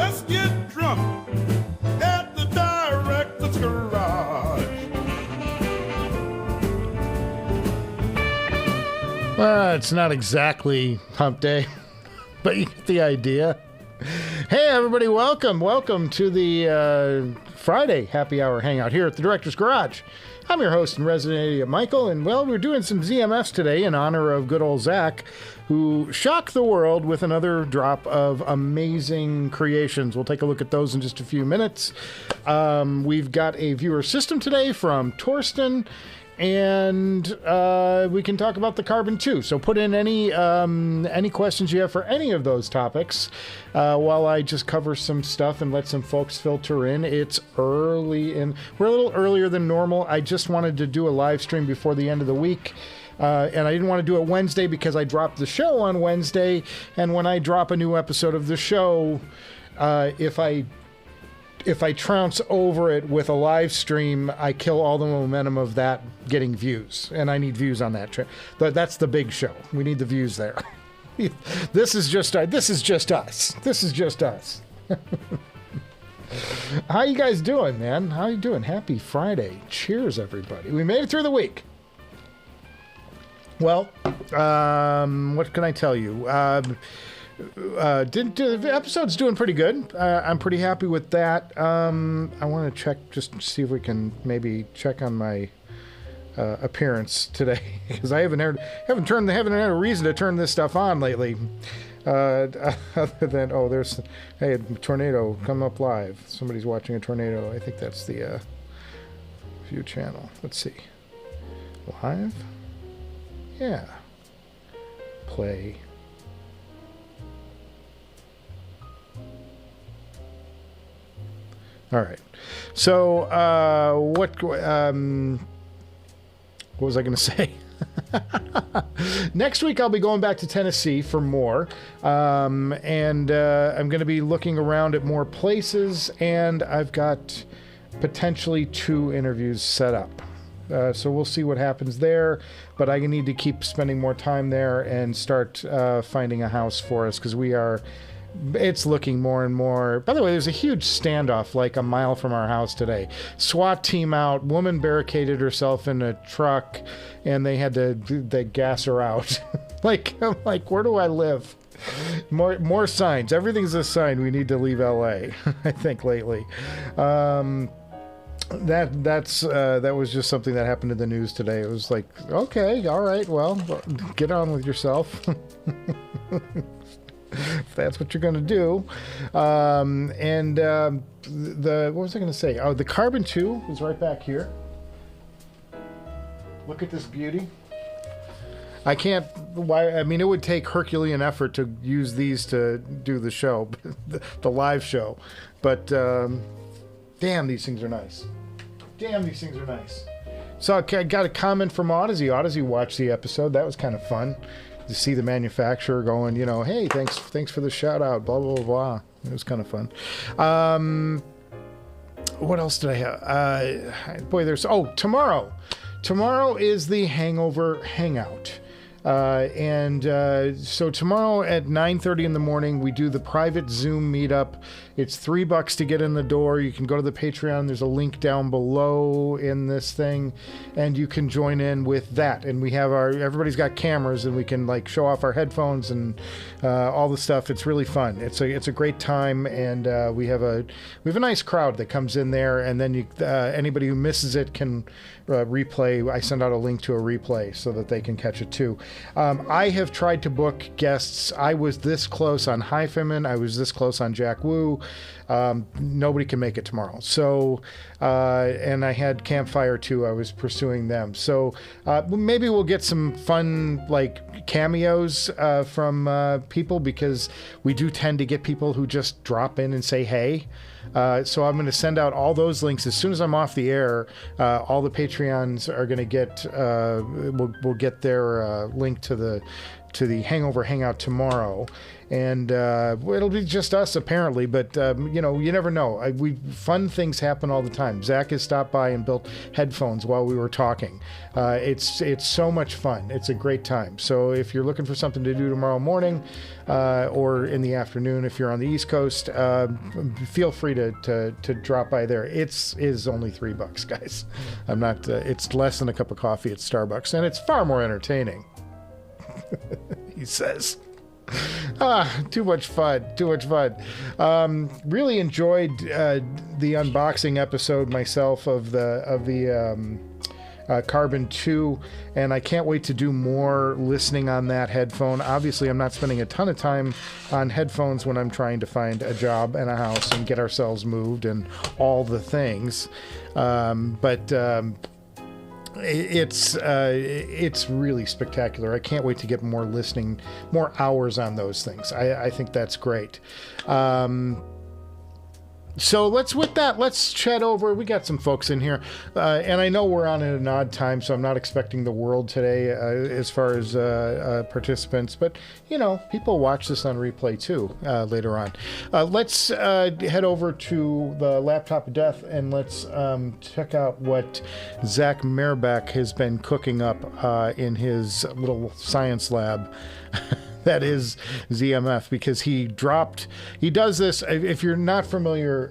Let's get drunk at the director's garage. Well, it's not exactly hump day, but you get the idea. Hey, everybody, welcome. Welcome to the Friday happy hour hangout here at the Director's Garage. I'm your host and resident idiot, Michael, and, well, we're doing some ZMFs today in honor of good old Zach, who shocked the world with another drop of amazing creations. We'll take a look at those in just a few minutes. We've got a viewer system today from Torsten, and we can talk about the Carbon 2. So put in any questions you have for any of those topics while I just cover some stuff and let some folks filter in. It's early, and we're a little earlier than normal. I just wanted to do a live stream before the end of the week. And I didn't want to do it Wednesday because I dropped the show on Wednesday. And when I drop a new episode of the show, if I trounce over it with a live stream, I kill all the momentum of that getting views. And I need views on that. That's the big show. We need the views there. This is just us. This is just us. How you guys doing, man? How you doing? Happy Friday. Cheers, everybody. We made it through the week. Well, what can I tell you? The episode's doing pretty good. I'm pretty happy with that. I want to check, just to see if we can maybe check on my appearance today, because I haven't had a reason to turn this stuff on lately. Other than, there's a tornado come up live. Somebody's watching a tornado. I think that's the view channel. Let's see. Live? Yeah. Play. All right. So, what was I going to say? Next week, I'll be going back to Tennessee for more. And I'm going to be looking around at more places, and I've got potentially 2 interviews set up. So we'll see what happens there, but I need to keep spending more time there and start finding a house for us, because it's looking more and more. By the way, there's a huge standoff like a mile from our house today. SWAT team out, woman barricaded herself in a truck, and they had to gas her out. I'm like, where do I live? More signs. Everything's a sign. We need to leave LA, I think, lately. That was just something that happened in the news today. It was like, okay, all right, well, get on with yourself. If that's what you're going to do. What was I going to say? Oh, the Carbon 2 is right back here. Look at this beauty. I can't, it would take Herculean effort to use these to do the show, the live show. But, damn, these things are nice. So I got a comment from Audeze. Audeze watched the episode. That was kind of fun to see the manufacturer going, hey, thanks for the shout out, blah, blah, blah. It was kind of fun. What else did I have? Tomorrow. Tomorrow is the Hangover Hangout. So tomorrow at 9:30 in the morning, we do the private Zoom meetup. It's $3 to get in the door. You can go to the Patreon. There's a link down below in this thing, and you can join in with that. And we have everybody's got cameras, and we can show off our headphones and all the stuff. It's really fun. It's a great time, and we have a nice crowd that comes in there. And then anybody who misses it can replay. I send out a link to a replay so that they can catch it too. I have tried to book guests. I was this close on HiFiman. I was this close on Jack Wu. Nobody can make it tomorrow. So, and I had Campfire too. I was pursuing them. So maybe we'll get some fun cameos from people, because we do tend to get people who just drop in and say hey. So I'm going to send out all those links as soon as I'm off the air. All the Patreons are going to get, we'll get their link to the to the Hangout tomorrow, and it'll be just us apparently, but you know, you never know. Fun things happen all the time. Zach has stopped by and built headphones while we were talking. It's so much fun. It's a great time. So if you're looking for something to do tomorrow morning, or in the afternoon if you're on the East Coast, feel free to drop by there. It is only $3, guys. I'm not. It's less than a cup of coffee at Starbucks, and it's far more entertaining. He says. Too much fun. Really enjoyed the unboxing episode myself of the Carbon 2, and I can't wait to do more listening on that headphone. Obviously, I'm not spending a ton of time on headphones when I'm trying to find a job and a house and get ourselves moved and all the things, but it's really spectacular. I can't wait to get more hours on those things. I think that's great. So let's chat over. We got some folks in here, and I know we're on at an odd time, so I'm not expecting the world today as far as participants, but you know, people watch this on replay too later on. Let's head over to the Laptop of Death and let's check out what Zach Merbach has been cooking up in his little science lab. That is ZMF, because he does this. If you're not familiar,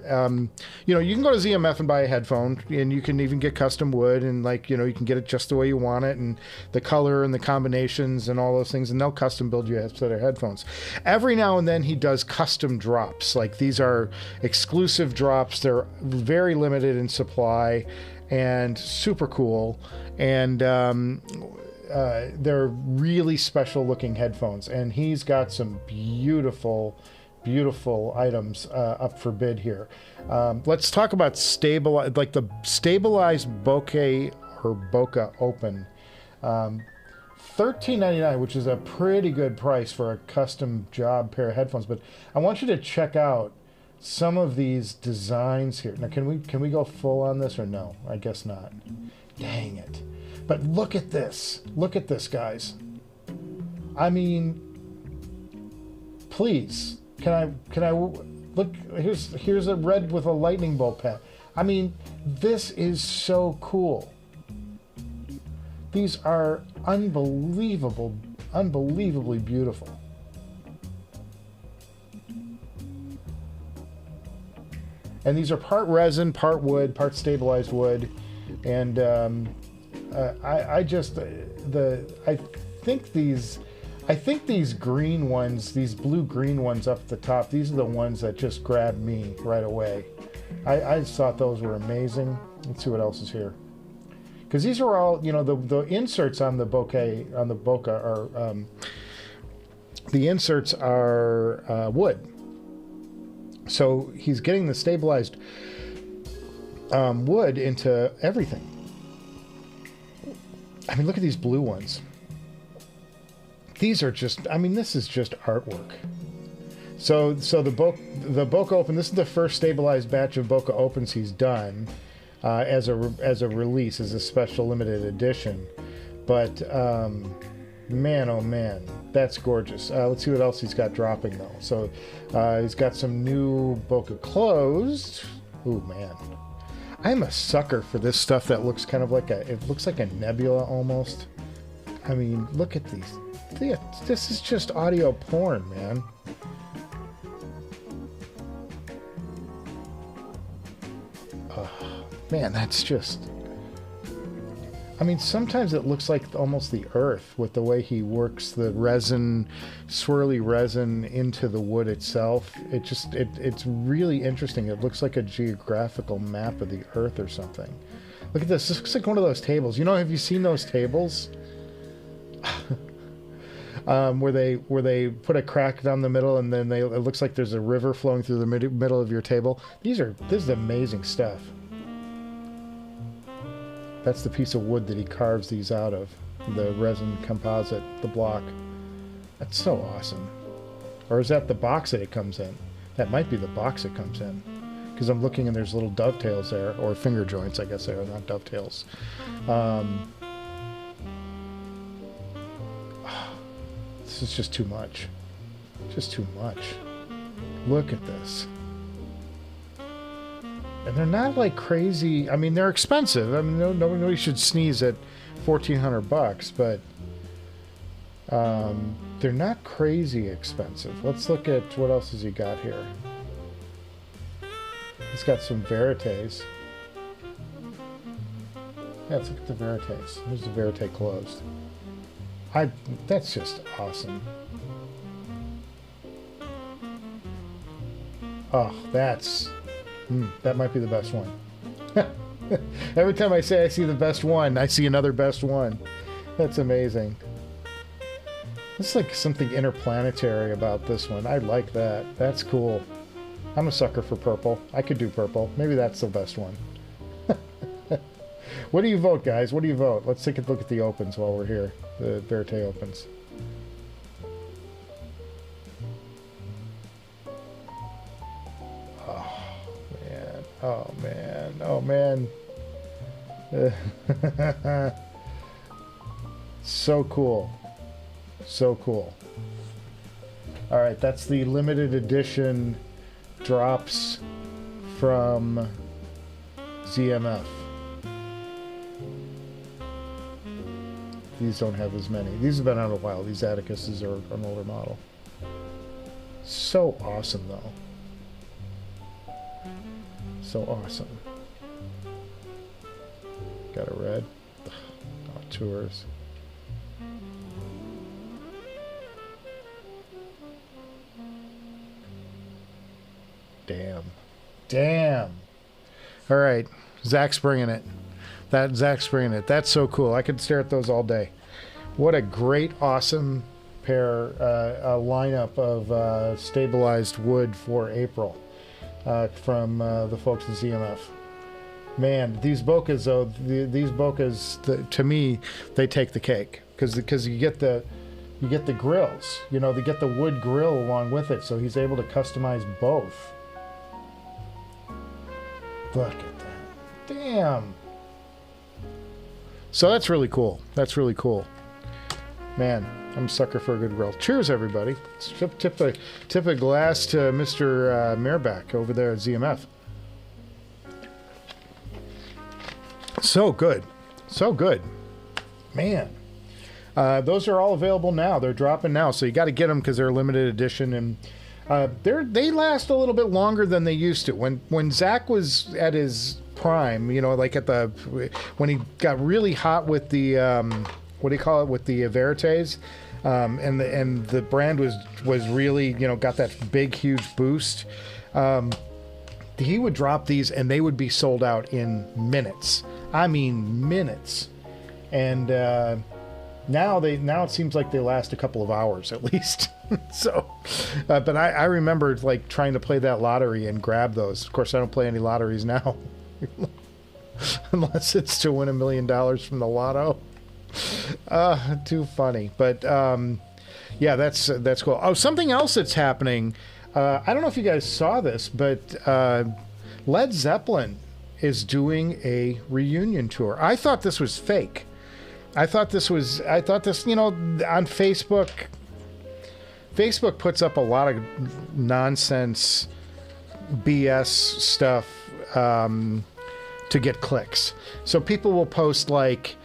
you know, you can go to ZMF and buy a headphone, and you can even get custom wood, and like, you know, you can get it just the way you want it, and the color and the combinations and all those things, and they'll custom build you a set of headphones. Every now and then he does custom drops. Like, these are exclusive drops. They're very limited in supply and super cool, and they're really special looking headphones, and he's got some beautiful items up for bid here. Let's talk about the stabilized bokeh or Bokeh Open. $13.99, which is a pretty good price for a custom job pair of headphones, but I want you to check out some of these designs here. Now, can we go full on this or no? I guess not. Dang it. But look at this. Look at this, guys. I mean, please, can I look? Here's a red with a lightning bolt pen. I mean, this is so cool. These are unbelievably beautiful. And these are part resin, part wood, part stabilized wood, and I think these green ones, these blue-green ones up at the top, these are the ones that just grabbed me right away. I just thought those were amazing. Let's see what else is here. Because these are all, you know, the inserts on the Bokeh are, the inserts are wood. So he's getting the stabilized wood into everything. I mean, look at these blue ones. These are just, I mean, this is just artwork. So the Bokeh Open, this is the first stabilized batch of Bokeh Opens he's done as a release, as a special limited edition. But man, oh man, that's gorgeous. Let's see what else he's got dropping though. So he's got some new Bokeh Closed. Ooh, man. I'm a sucker for this stuff that looks kind of like it looks like a nebula almost. I mean, look at these. This is just audio porn, man. Man, that's just... I mean, sometimes it looks like almost the earth with the way he works the resin, swirly resin into the wood itself. It's really interesting. It looks like a geographical map of the earth or something. Look at this. This looks like one of those tables. You know, have you seen those tables? Where they put a crack down the middle and then it looks like there's a river flowing through the middle of your table. This is amazing stuff. That's the piece of wood that he carves these out of. The resin composite, the block. That's so awesome. Or is that the box that it comes in? That might be the box it comes in. Because I'm looking and there's little dovetails there, or finger joints, I guess they are, not this is just too much. Just too much. Look at this. And they're not like crazy. I mean, they're expensive. I mean, nobody should sneeze at $1,400, but they're not crazy expensive. Let's look at what else has he got here. He's got some Verités. Yeah, let's look at the Verités. Here's the Verité closed. That's just awesome. Oh, that might be the best one. Every time I say I see the best one, I see another best one. That's amazing. There's like something interplanetary about this one. I like that. That's cool. I'm a sucker for purple. I could do purple. Maybe that's the best one. What do you vote, guys? What do you vote? Let's take a look at the opens while we're here. The Verité opens. Oh man, oh man. So cool. So cool. Alright, that's the limited edition drops from ZMF. These don't have as many. These have been out a while. These Atticuses are an older model. So awesome though. So awesome. Got a red. Oh, tours. Damn. Damn. All right. Zach's bringing it. Zach's bringing it. That's so cool. I could stare at those all day. What a great, awesome pair, lineup of stabilized wood for April. From the folks at ZMF. Man, these bokehs though, these bokehs, to me, they take the cake because you get the grills. You know, they get the wood grill along with it, so he's able to customize both. Look at that! Damn. So that's really cool. That's really cool. Man, I'm a sucker for a good grill. Cheers, everybody. Let's tip a glass to Mr. Meerbach over there at ZMF. So good. So good. Man. Those are all available now. They're dropping now, so you got to get them because they're limited edition, and they last a little bit longer than they used to. When Zach was at his prime, you know, like when he got really hot with the what do you call it, with the Verités, and the brand was really, you know, got that big huge boost. He would drop these and they would be sold out in minutes. I mean minutes. And now it seems like they last a couple of hours at least. So, but I remember like trying to play that lottery and grab those. Of course, I don't play any lotteries now, unless it's to win $1 million from the lotto. Too funny. But yeah, that's cool. Oh, something else that's happening. I don't know if you guys saw this, but Led Zeppelin is doing a reunion tour. I thought this was fake. I thought this, you know, on Facebook puts up a lot of nonsense BS stuff to get clicks. So people will post like,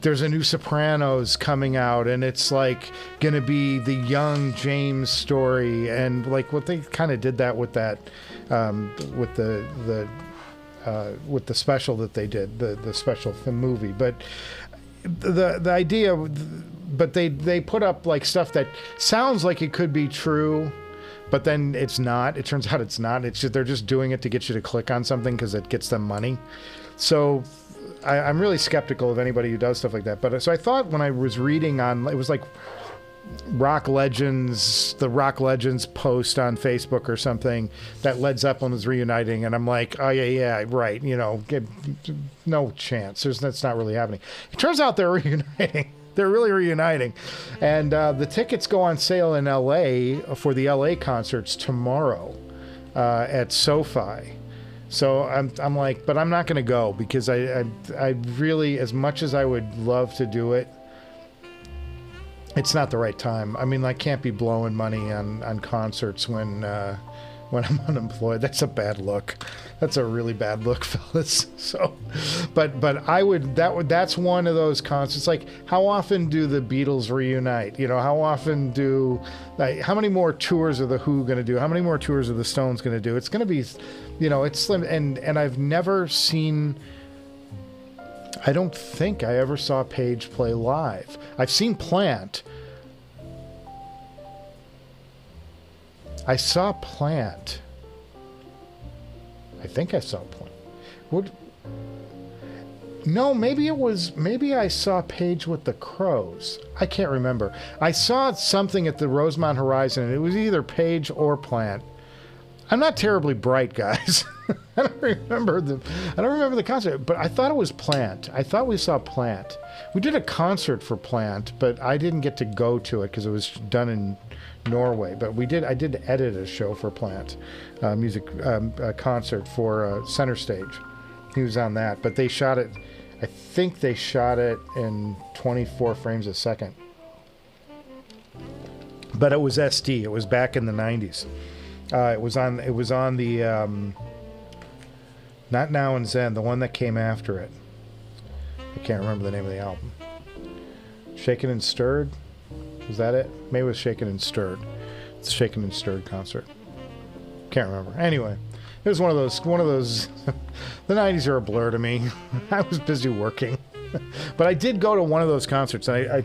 there's a new Sopranos coming out and it's like gonna be the young James story, and like what they kind of did that with the special that they did, the special movie. But the idea, but they put up like stuff that sounds like it could be true, but then it's not. It turns out it's not. It's just, they're just doing it to get you to click on something because it gets them money. So I'm really skeptical of anybody who does stuff like that. But so I thought when I was reading on, it was like the Rock Legends post on Facebook or something that Led Zeppelin was reuniting, and I'm like, oh yeah, right, you know, no chance. That's not really happening. It turns out they're reuniting. They're really reuniting, and the tickets go on sale in LA for the LA concerts tomorrow at SoFi. So I'm like, but I'm not going to go because I really, as much as I would love to do it, it's not the right time. I mean, I can't be blowing money on concerts when I'm unemployed. That's a bad look. That's a really bad look, fellas. So, but that's one of those concerts. Like, how often do the Beatles reunite? You know, how often do, like, how many more tours are the Who going to do? How many more tours are the Stones going to do? It's going to be, you know, it's slim. And I've never seen, I don't think I ever saw Page play live. I've seen Plant. I saw Plant. I think I saw Plant. What? No, maybe I saw Page with the Crows. I can't remember. I saw something at the Rosemont Horizon, and it was either Page or Plant. I'm not terribly bright, guys. I don't remember the concert, but I thought it was Plant. I thought we saw Plant. We did a concert for Plant, but I didn't get to go to it because it was done in Norway. But I did edit a show for Plant, a concert for Center Stage. He was on that, but they shot it. I think they shot it in 24 frames a second. But it was SD. It was back in the 90s. It was on the not Now and Zen, the one that came after it. I can't remember the name of the album. Shaken and Stirred? Was that it? Maybe it was Shaken and Stirred. It's a Shaken and Stirred concert. Can't remember. Anyway, it was one of those the 90s are a blur to me. I was busy working. But I did go to one of those concerts, and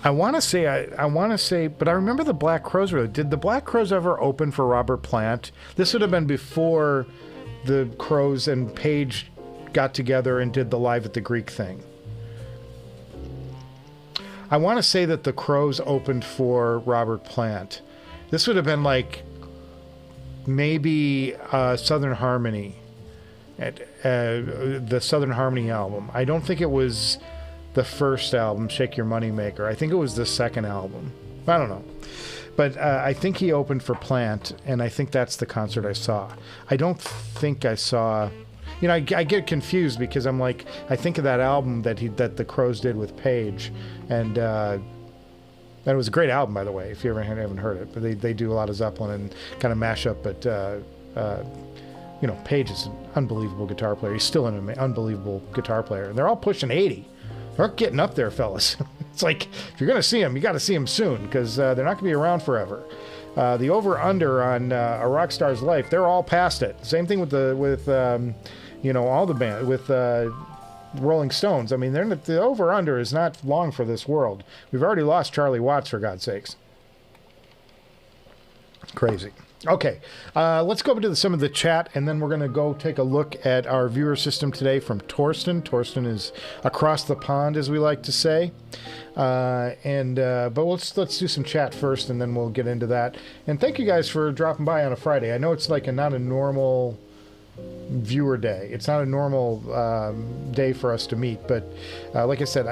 I want to say, but I remember the Black Crowes. Did the Black Crowes ever open for Robert Plant? This would have been before the Crowes and Page got together and did the Live at the Greek thing. I want to say that the Crowes opened for Robert Plant. This would have been like maybe Southern Harmony, the Southern Harmony album. I don't think it was the first album, Shake Your Money Maker. I think it was the second album. I don't know. But I think he opened for Plant, and I think that's the concert I saw. I don't think I saw... You know, I get confused because I'm like, I think of that album that the Crowes did with Page, and it was a great album, by the way, if you haven't heard it. But they do a lot of Zeppelin and kind of mash up, but you know, Page is an unbelievable guitar player. He's still an unbelievable guitar player. And they're all pushing 80. They're getting up there, fellas. It's like, if you're going to see them, you got to see them soon, because they're not going to be around forever. The over-under on A Rock Star's Life, they're all past it. Same thing with you know, all the band, with Rolling Stones. I mean, the over-under is not long for this world. We've already lost Charlie Watts, for God's sakes. Crazy. Okay, let's go over to some of the chat, and then we're going to go take a look at our viewer system today from Torsten. Torsten is across the pond, as we like to say. But let's do some chat first, and then we'll get into that. And thank you guys for dropping by on a Friday. I know it's like not a normal viewer day. It's not a normal day for us to meet, but like I said,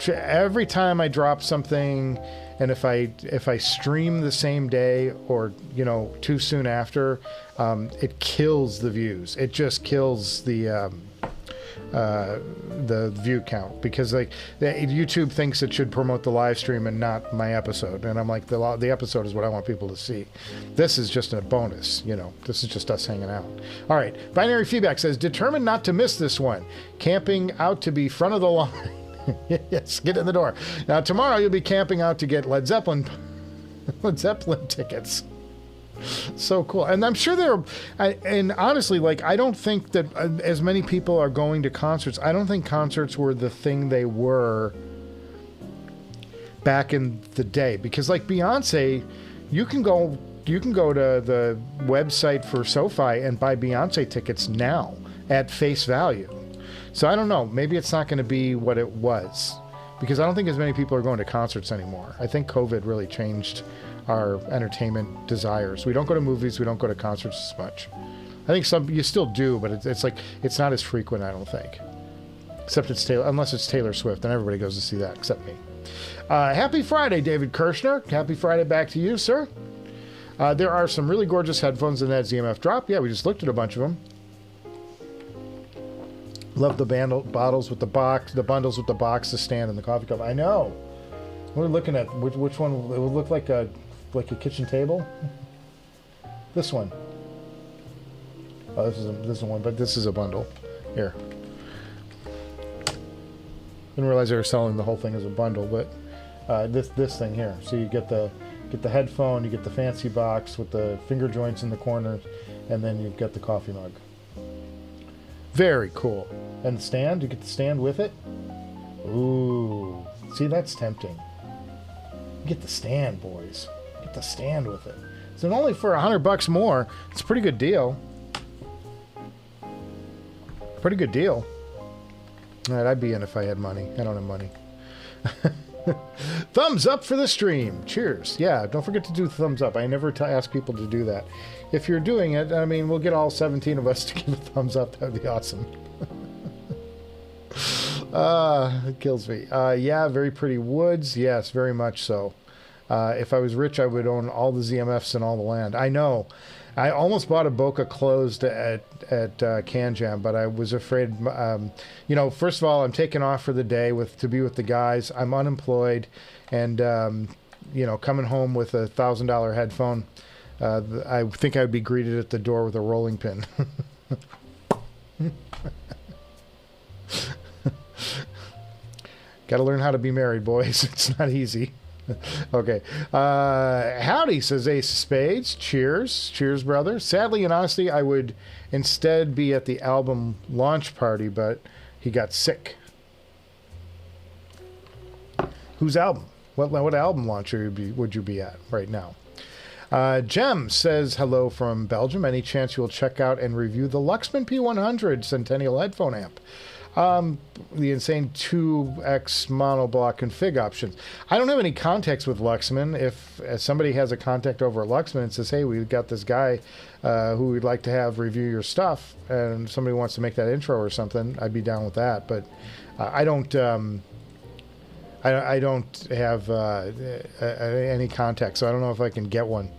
every time I drop something, and if I stream the same day or, you know, too soon after, it kills the views. It just kills the view count, because like YouTube thinks it should promote the live stream and not my episode, and I'm like, the episode is what I want people to see. This is just a bonus, you know. This is just us hanging out. All right, Binary Feedback says, determined not to miss this one. Camping out to be front of the line. Yes, get in the door. Now tomorrow you'll be camping out to get Led Zeppelin tickets. So cool. And I'm sure and honestly, like, I don't think that as many people are going to concerts. I don't think concerts were the thing they were back in the day, because like Beyonce, you can go to the website for SoFi and buy Beyonce tickets now at face value. So I don't know. Maybe it's not going to be what it was, because I don't think as many people are going to concerts anymore. I think COVID really changed our entertainment desires. We don't go to movies. We don't go to concerts as much. I think you still do, but it's like, it's not as frequent, I don't think. Except unless it's Taylor Swift, then everybody goes to see that, except me. Happy Friday, David Kirshner. Happy Friday back to you, sir. There are some really gorgeous headphones in that ZMF Drop. Yeah, we just looked at a bunch of them. Love the bottles with the box, the bundles with the box, the stand, and the coffee cup. I know. We're looking at which one. It would look like a kitchen table. This one. Oh, this is one, but this is a bundle. Here. Didn't realize they were selling the whole thing as a bundle, but this thing here. So you get the headphone, you get the fancy box with the finger joints in the corners, and then you've got the coffee mug. Very cool. And the stand, you get the stand with it. Ooh, see, that's tempting. Get the stand, boys. Get the stand with it. So only for $100 more, it's a pretty good deal. Pretty good deal. All right, I'd be in if I had money. I don't have money. Thumbs up for the stream. Cheers. Yeah, don't forget to do thumbs up. I never ask people to do that. If you're doing it, I mean, we'll get all 17 of us to give a thumbs up. That would be awesome. It kills me. Yeah, very pretty woods. Yes, very much so. If I was rich, I would own all the ZMFs and all the land. I know. I almost bought a Boca closed at Can Jam, but I was afraid. You know, first of all, I'm taking off for the day to be with the guys. I'm unemployed, and you know, coming home with a $1,000 headphone, I think I'd be greeted at the door with a rolling pin. Got to learn how to be married, boys. It's not easy. Okay. Howdy, says Ace of Spades. Cheers. Cheers, brother. Sadly and honestly, I would instead be at the album launch party, but he got sick. Whose album? What album launch would you be at right now? Jem says hello from Belgium. Any chance you will check out and review the Luxman P100 Centennial headphone amp? The insane 2x monoblock config options. I don't have any contacts with Luxman. If somebody has a contact over at Luxman and says, hey, we've got this guy who we'd like to have review your stuff, and somebody wants to make that intro or something, I'd be down with that. But I don't have any contacts, so I don't know if I can get one.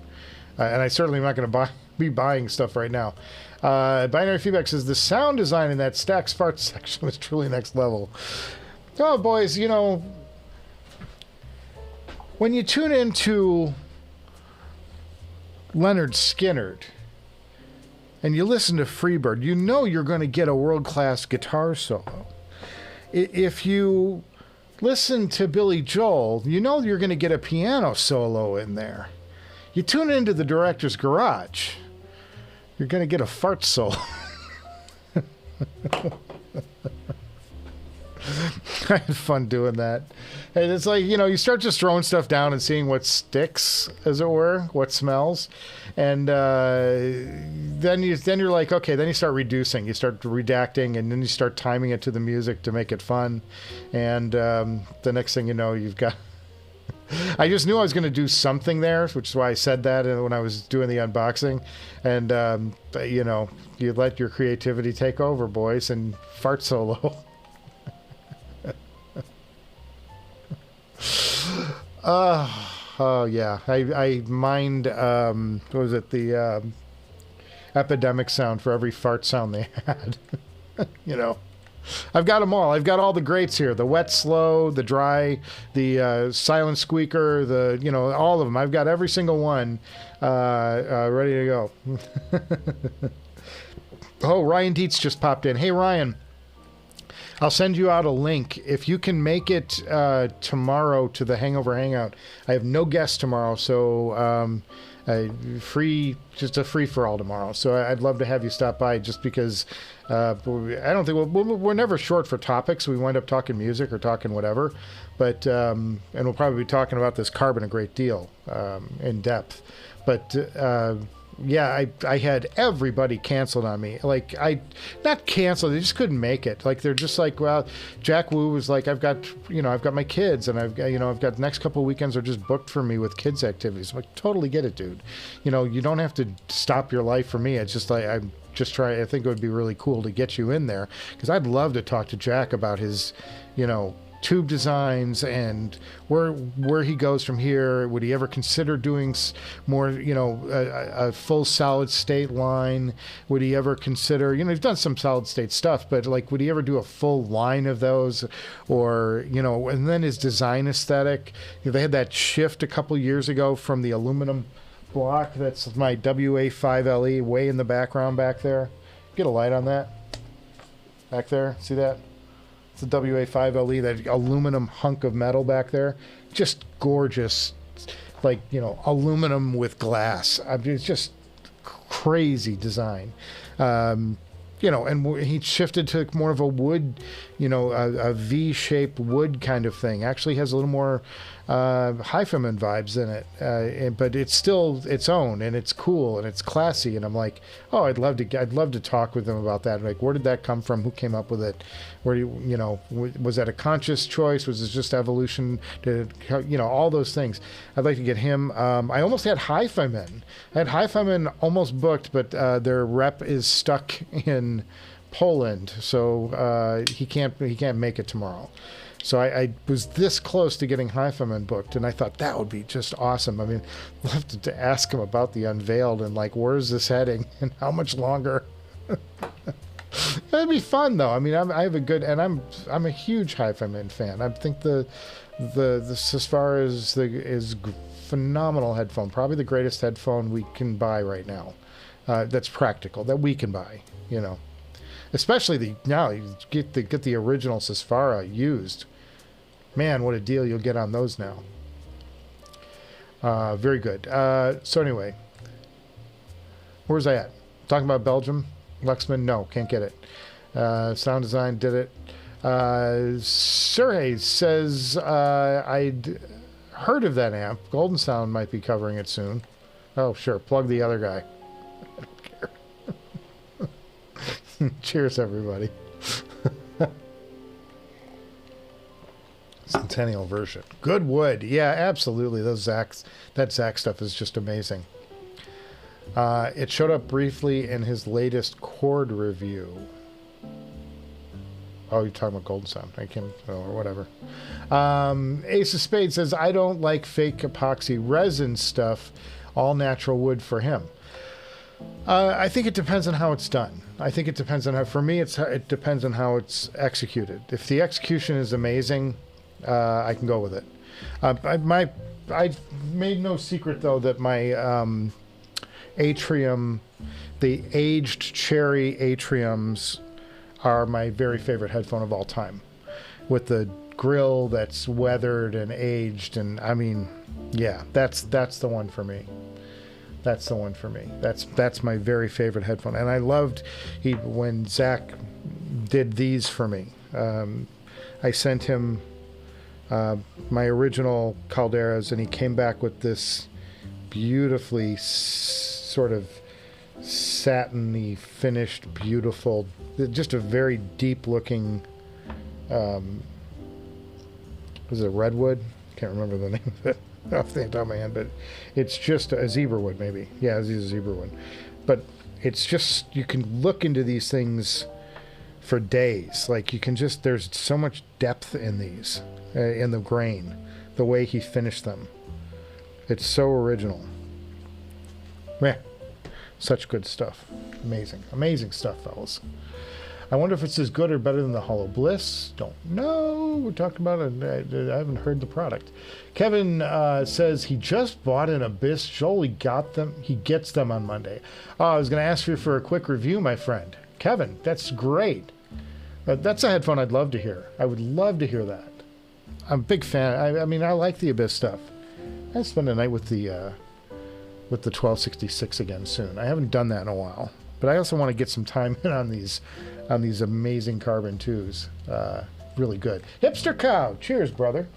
And I certainly am not going to be buying stuff right now. Binary Feedback says the sound design in that Stacks Fart section was truly next level. Oh, boys, you know, when you tune into Leonard Skinner and you listen to Freebird, you know you're going to get a world-class guitar solo. If you listen to Billy Joel, you know you're going to get a piano solo in there. You tune into the Director's Garage, you're going to get a fart solo. I had fun doing that. And it's like, you know, you start just throwing stuff down and seeing what sticks, as it were, what smells. And then you're like, okay, then you start reducing. You start redacting, and then you start timing it to the music to make it fun. And the next thing you know, you've got... I just knew I was going to do something there, which is why I said that when I was doing the unboxing. And, you know, you let your creativity take over, boys, and fart solo. Oh, yeah. I mined, what was it, the epidemic sound for every fart sound they had. You know. I've got them all. I've got all the greats here. The wet slow, the dry, the silent squeaker, the, you know, all of them. I've got every single one ready to go. Oh, Ryan Dietz just popped in. Hey, Ryan, I'll send you out a link. If you can make it tomorrow to the Hangover Hangout. I have no guests tomorrow, so just a free-for-all tomorrow. So I'd love to have you stop by, just because I don't think we're never short for topics. We wind up talking music or talking whatever, but and we'll probably be talking about this carbon a great deal in depth. But yeah, I had everybody canceled on me. Like, not canceled, they just couldn't make it. Like, they're just like, well, Jack Wu was like, I've got my kids, and I've got the next couple of weekends are just booked for me with kids activities. I'm like, totally get it, dude. You know, you don't have to stop your life for me. It's just like, I think it would be really cool to get you in there, because I'd love to talk to Jack about his, you know, tube designs and where he goes from here. Would he ever consider doing more, a full solid state line? Would he ever consider, he's done some solid state stuff, but like, would he ever do a full line of those? Or, and then his design aesthetic. They had that shift a couple years ago from the aluminum block. That's my WA5LE way in the background back there. Get a light on that. Back there, see that? It's a WA5LE, that aluminum hunk of metal back there. Just gorgeous, like, aluminum with glass. I mean, it's just crazy design. And he shifted to more of a wood, a V-shaped wood kind of thing. Actually has a little more HiFiman vibes in it, but it's still its own, and it's cool and it's classy. And I'm like, oh, I'd love to talk with them about that. Like, where did that come from? Who came up with it? Was that a conscious choice? Was it just evolution? All those things. I'd like to get him. I almost had HiFiman. I had HiFiman almost booked, but their rep is stuck in Poland, so he can't make it tomorrow. So I was this close to getting HiFiman booked, and I thought that would be just awesome. I mean, I'll have to ask him about the Unveiled and like, where is this heading and how much longer? It'd be fun though. I mean, I'm a huge HiFiman fan. I think the Sapphire is phenomenal headphone. Probably the greatest headphone we can buy right now. That's practical, that we can buy. Especially now you get the original Sapphire used. Man, what a deal you'll get on those now. Very good. So anyway, where's I at? Talking about Belgium? Luxman? No, can't get it. Sound Design did it. Sergey says I'd heard of that amp. Golden Sound might be covering it soon. Oh, sure. Plug the other guy. Cheers, everybody. Centennial version. Good wood. Yeah, absolutely. That Zach stuff is just amazing. It showed up briefly in his latest Chord review. Oh, you're talking about Golden Sound. Or whatever. Ace of Spades says, I don't like fake epoxy resin stuff. All natural wood for him. I think it depends on how it's done. I think it depends on how, for me, it depends on how it's executed. If the execution is amazing, I can go with it. I made no secret, though, that my Atrium, the aged cherry Atriums, are my very favorite headphone of all time. With the grill that's weathered and aged, and I mean, yeah, that's the one for me. That's the one for me. That's my very favorite headphone. And I loved when Zach did these for me. I sent him my original Calderas, and he came back with this beautifully sort of satiny finished, beautiful, just a very deep looking, was it redwood? Can't remember the name of it off the top of my head, but it's just a zebra wood, maybe. Yeah, it's a zebra wood. But it's just, you can look into these things for days. Like, you can just, there's so much depth in these, in the grain, the way he finished them. It's so original. Man, such good stuff. Amazing, amazing stuff, fellas. I wonder if it's as good or better than the Hollow Bliss. Don't know. We're talking about it. I haven't heard the product. Kevin says he just bought an Abyss. Jolie got them. He gets them on Monday. I was going to ask you for a quick review, my friend. Kevin, that's great. That's a headphone I'd love to hear. I would love to hear that. I'm a big fan. I mean, I like the Abyss stuff. I'll spend a night with the 1266 again soon. I haven't done that in a while. But I also want to get some time in on these amazing Carbon 2s. Really good. Hipster Cow. Cheers, brother.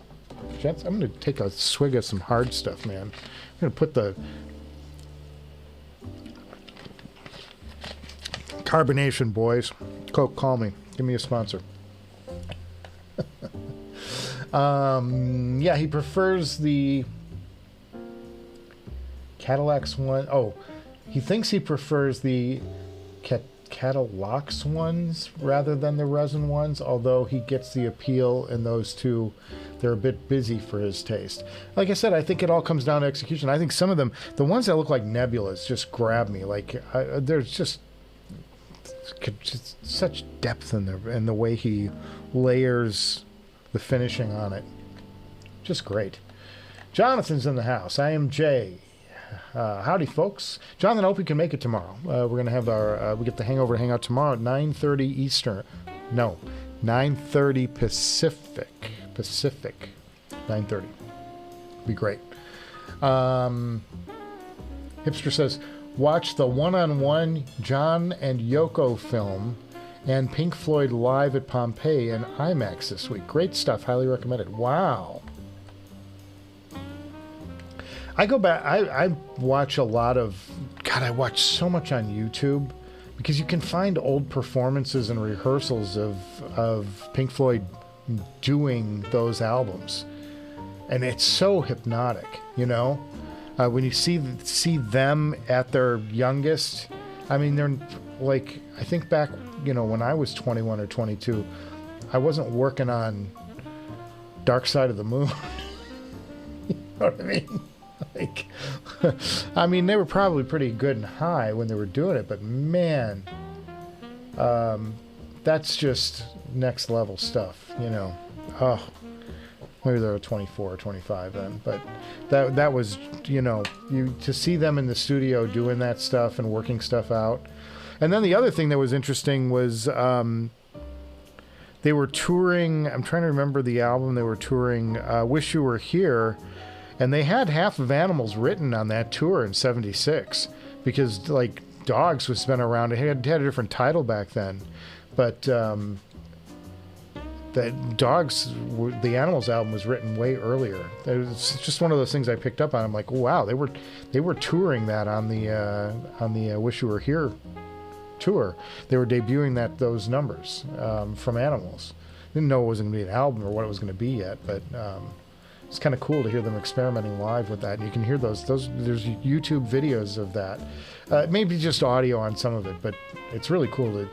Gents, I'm going to take a swig of some hard stuff, man. I'm going to put the carbonation, boys. Coke, call me. Give me a sponsor. Yeah, he prefers the Cadillac Swan. Oh, he thinks he prefers the Catalox ones rather than the resin ones, although he gets the appeal in those two. They're a bit busy for his taste. Like I said, I think it all comes down to execution. I think some of them, the ones that look like nebulas, just grab me. Like there's just such depth in the way he layers the finishing on it. Just great. Jonathan's in the house. I am Jay. Howdy, folks. Jonathan, I hope you can make it tomorrow. We're going to have we get the Hangover Hangout tomorrow at 9:30 Eastern. No, 9:30 Pacific. 9:30. Be great. Hipster says, watch the one-on-one John and Yoko film and Pink Floyd live at Pompeii in IMAX this week. Great stuff. Highly recommended. Wow. I go back, I watch a lot of, God, I watch so much on YouTube because you can find old performances and rehearsals of Pink Floyd doing those albums. And it's so hypnotic, you know? When you see them at their youngest, I mean, they're like, I think back, you know, when I was 21 or 22, I wasn't working on Dark Side of the Moon. You know what I mean? Like, I mean, they were probably pretty good and high when they were doing it, but man, that's just next level stuff, you know. Oh, maybe they were 24 or 25 then, but that was, you know, to see them in the studio doing that stuff and working stuff out. And then the other thing that was interesting was they were touring, I'm trying to remember the album they were touring, Wish You Were Here, and they had half of Animals written on that tour in 76 because, like, Dogs was been around. It had a different title back then. But that Dogs, the Animals album was written way earlier. It was just one of those things I picked up on. I'm like, wow, they were touring that on the Wish You Were Here tour. They were debuting those numbers from Animals. Didn't know it was going to be an album or what it was going to be yet, but it's kind of cool to hear them experimenting live with that. And you can hear those. There's YouTube videos of that. Maybe just audio on some of it, but it's really cool to,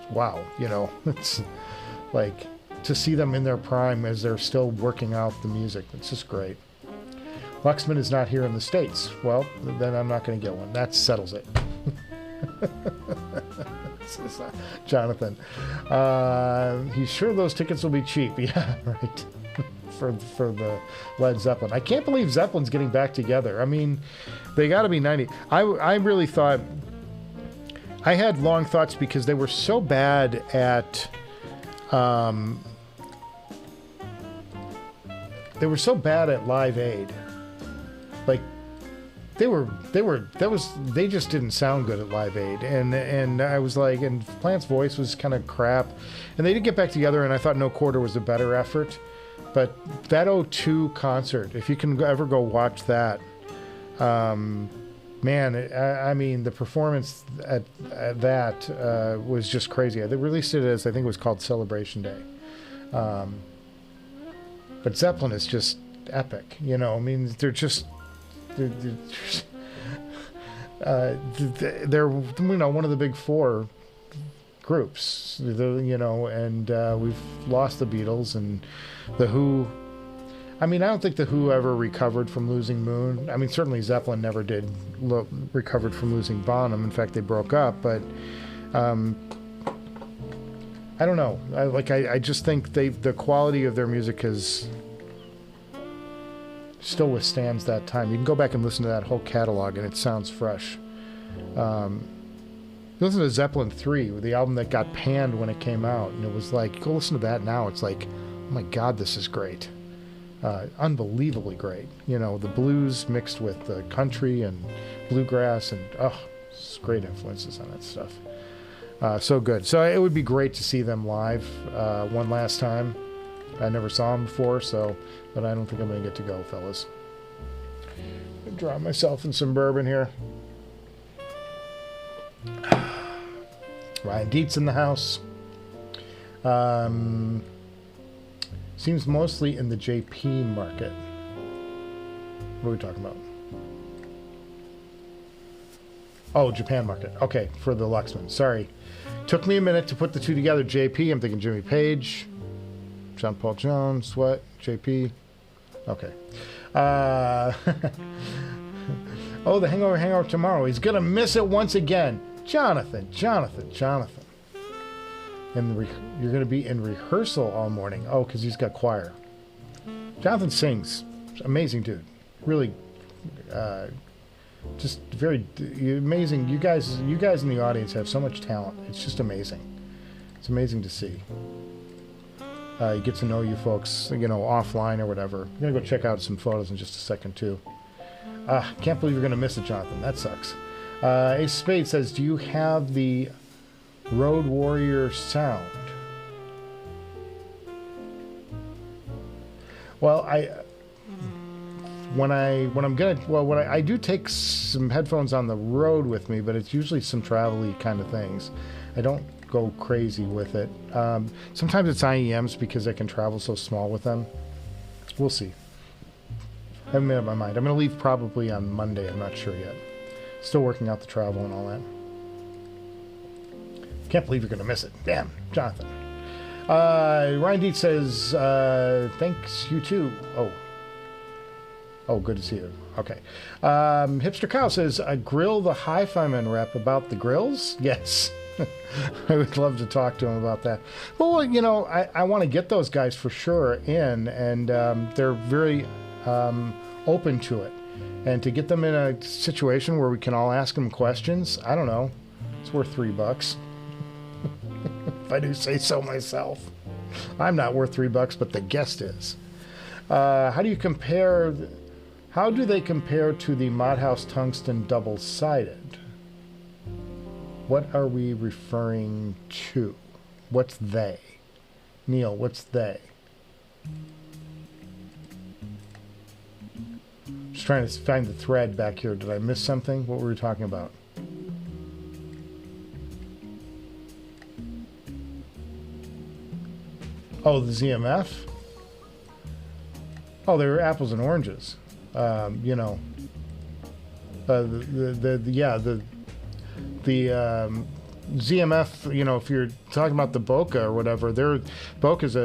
wow, you know, it's like to see them in their prime as they're still working out the music. It's just great. Luxman is not here in the States. Well, then I'm not going to get one. That settles it. Jonathan. He's sure those tickets will be cheap. Yeah, right. For the Led Zeppelin. I can't believe Zeppelin's getting back together. I mean, they got to be 90. I really thought, I had long thoughts because they were so bad at Live Aid. Like they just didn't sound good at Live Aid, and I was like, and Plant's voice was kind of crap, and they did get back together, and I thought No Quarter was a better effort. But that '02 concert, if you can ever go watch that, man, I mean, the performance at that was just crazy. They released it as, I think it was called Celebration Day. But Zeppelin is just epic, you know. I mean, they're you know, one of the big four groups, you know, and we've lost the Beatles and the Who. I mean, I don't think the Who ever recovered from losing Moon. I mean, certainly Zeppelin never did recovered from losing Bonham. In fact, they broke up, but I don't know. I just think the quality of their music still withstands that time. You can go back and listen to that whole catalog, and it sounds fresh. Listen to Zeppelin 3, the album that got panned when it came out, and it was like, go listen to that now. It's like, oh my God, this is great. Unbelievably great. You know, the blues mixed with the country and bluegrass, and it's great influences on that stuff. So good. So it would be great to see them live one last time. I never saw them before, but I don't think I'm going to get to go, fellas. I'm drown myself in some bourbon here. Ryan Dietz in the house. Seems mostly in the JP market. What are we talking about? Oh, Japan market. Okay, for the Luxman. Sorry. Took me a minute to put the two together. JP, I'm thinking Jimmy Page. John Paul Jones. What? JP. Okay. Oh, the hangover tomorrow. He's going to miss it once again. Jonathan. And you're going to be in rehearsal all morning. Oh, because he's got choir. Jonathan sings. Amazing dude. Really, just very amazing. You guys in the audience have so much talent. It's just amazing. It's amazing to see. You get to know you folks, you know, offline or whatever. I'm going to go check out some photos in just a second, too. Can't believe you're going to miss it, Jonathan. That sucks. Ace Spade says, do you have the Road Warrior sound? Well, I do take some headphones on the road with me, but it's usually some travel-y kind of things. I don't go crazy with it. Sometimes it's IEMs because I can travel so small with them. We'll see. I haven't made up my mind. I'm going to leave probably on Monday. I'm not sure yet. Still working out the travel and all that. Can't believe you're going to miss it. Damn, Jonathan. Ryan Dietz says, thanks, you too. Oh, good to see you. Okay. Hipster Cow says, grill the HiFiman rep about the grills? Yes. I would love to talk to him about that. Well, you know, I want to get those guys for sure in, and they're very open to it. And to get them in a situation where we can all ask them questions, I don't know, it's worth $3. If I do say so myself. I'm not worth $3, but the guest is. How do they compare to the Modhouse Tungsten double-sided? What are we referring to? What's they? Neil, what's they? Just trying to find the thread back here. Did I miss something? What were we talking about? Oh, the ZMF? Oh, they were apples and oranges. You know, the ZMF, you know, if you're talking about the Bokeh or whatever, Bokeh's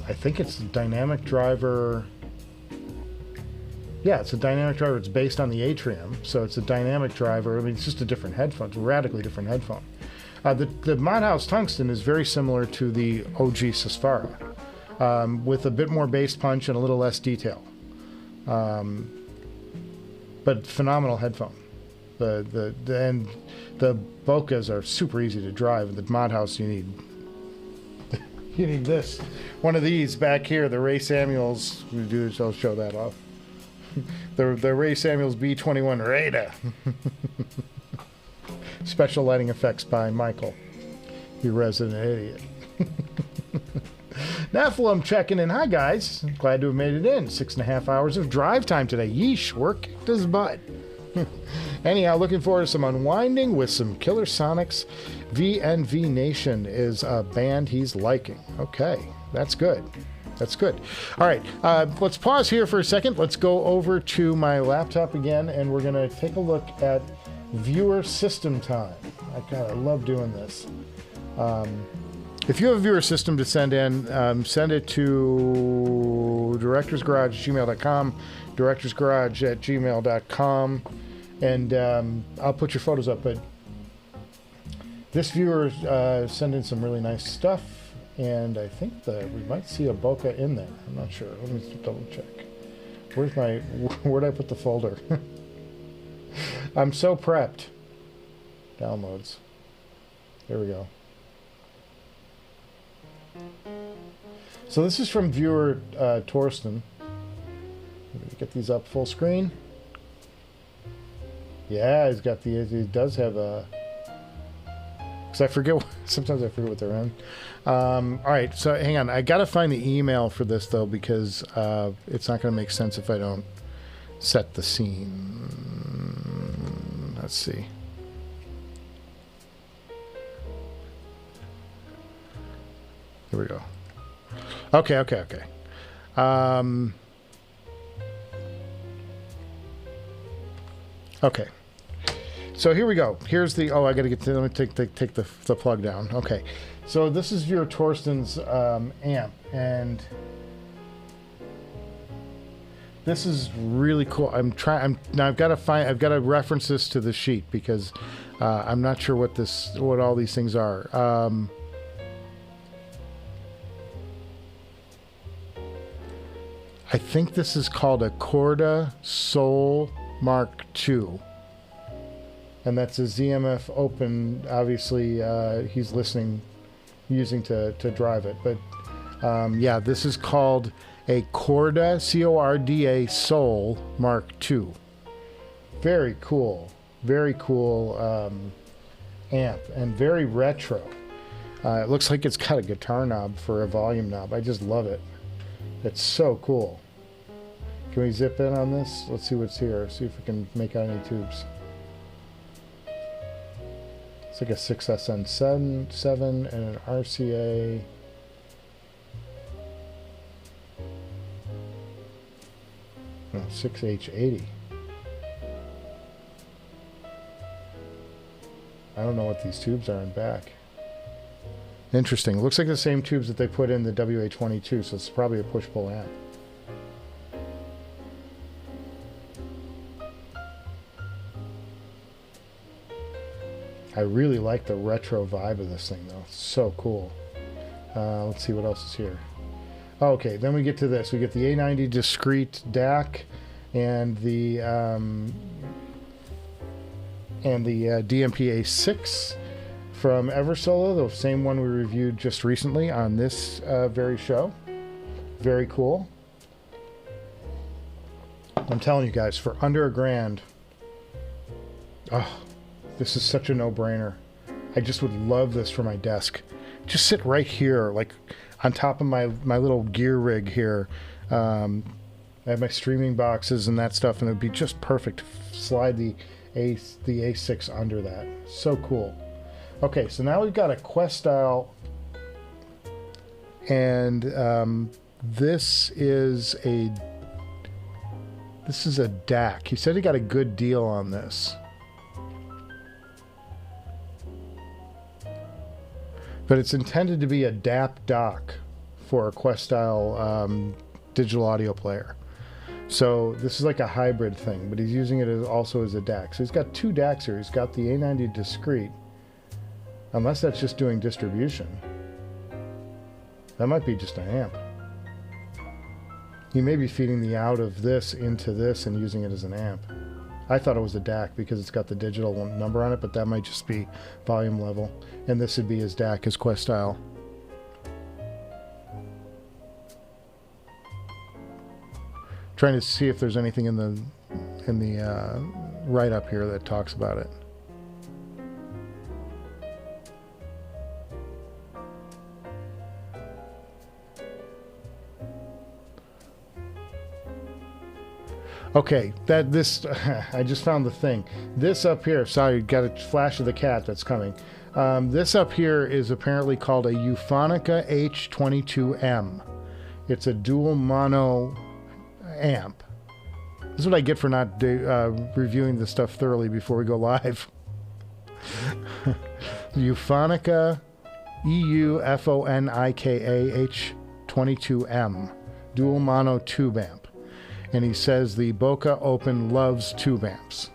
I think it's a dynamic driver. Yeah, it's a dynamic driver. It's based on the Atrium, so it's a dynamic driver. I mean, it's just a different headphone. It's a radically different headphone. The Modhouse Tungsten is very similar to the OG Sesfara, with a bit more bass punch and a little less detail. But phenomenal headphone. The Bokehs are super easy to drive. The Modhouse, you need this. One of these back here, the Ray Samuels. I'll show that off. The Ray Samuels B21 Rada. Special lighting effects by Michael, you resident idiot. Nephilim checking in. Hi, guys. Glad to have made it in. 6.5 hours of drive time today. Yeesh, work kicked his butt. Anyhow, looking forward to some unwinding with some Killer Sonics. VNV Nation is a band he's liking. Okay, that's good. That's good. All right, let's pause here for a second. Let's go over to my laptop again, and we're going to take a look at viewer system time. I love doing this. If you have a viewer system to send in, send it to directorsgarage@gmail.com, directorsgarage@gmail.com, and I'll put your photos up. But this viewer sent in some really nice stuff, and I think that we might see a Bokeh in there. I'm not sure. Let me double check. Where'd I put the folder? I'm so prepped. Downloads. There we go. So this is from viewer Torsten. Get these up full screen. Yeah, he does have a... Because sometimes I forget what they're in. All right, so hang on. I got to find the email for this, though, because it's not going to make sense if I don't set the scene. Let's see. Here we go. Okay. Okay. So here we go. Here's the, oh, I got to get to, let me take the plug down. Okay. So this is your Torsten's amp, and this is really cool. Now I've got to reference this to the sheet because I'm not sure what all these things are. I think this is called a Korda Soul Mark II. And that's a ZMF Open, obviously he's using to drive it. But yeah, this is called a Korda, C-O-R-D-A Soul Mark II. Very cool amp, and very retro. It looks like it's got a guitar knob for a volume knob. I just love it. It's so cool. Can we zip in on this? Let's see what's here. See if we can make out any tubes. It's like a 6SN7 and an RCA. Oh, 6H80. I don't know what these tubes are in back. Interesting. It looks like the same tubes that they put in the WA-22, so it's probably a push-pull amp. I really like the retro vibe of this thing, though. It's so cool. Let's see what else is here. Okay, then we get to this. We get the A90 discrete DAC and the DMP A6 from Eversolo, the same one we reviewed just recently on this very show. Very cool. I'm telling you guys, for under $1,000, oh, this is such a no-brainer. I just would love this for my desk. Just sit right here, like on top of my little gear rig here. I have my streaming boxes and that stuff, and it would be just perfect to slide the A6 under that. So cool. Okay, so now we've got a Quest style, and this is a DAC. He said he got a good deal on this. But it's intended to be a DAP dock for a Quest style digital audio player. So this is like a hybrid thing, but he's using it also as a DAC. So he's got two DACs here. He's got the A90 discrete, unless that's just doing distribution. That might be just an amp. He may be feeding the out of this into this and using it as an amp. I thought it was a DAC because it's got the digital number on it, but that might just be volume level. And this would be his DAC, his Quest style. Trying to see if there's anything in the write-up here that talks about it. Okay, I just found the thing. This up here, sorry, got a flash of the cat that's coming. This up here is apparently called a Euphonica H22M. It's a dual mono amp. This is what I get for not reviewing this stuff thoroughly before we go live. Euphonica, EUFONIKA H22M, dual mono tube amp. And he says the Boca Open loves tube amps.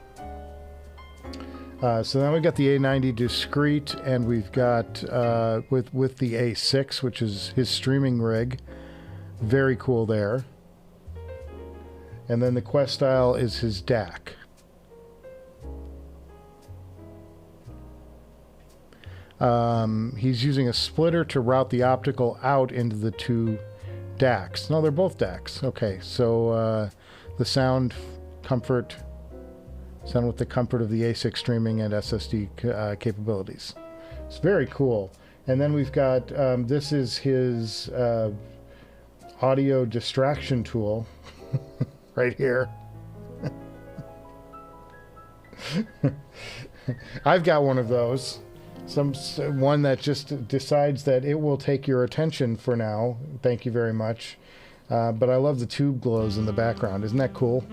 So then we've got the A90 discrete, and we've got with the A6, which is his streaming rig. Very cool there. And then the Quest style is his DAC. He's using a splitter to route the optical out into the two DACs. No, they're both DACs. Okay, so the sound with the comfort of the A6 streaming and SSD capabilities. It's very cool. And then we've got, this is his audio distraction tool right here. I've got one of those. One that just decides that it will take your attention for now. Thank you very much. But I love the tube glows in the background. Isn't that cool?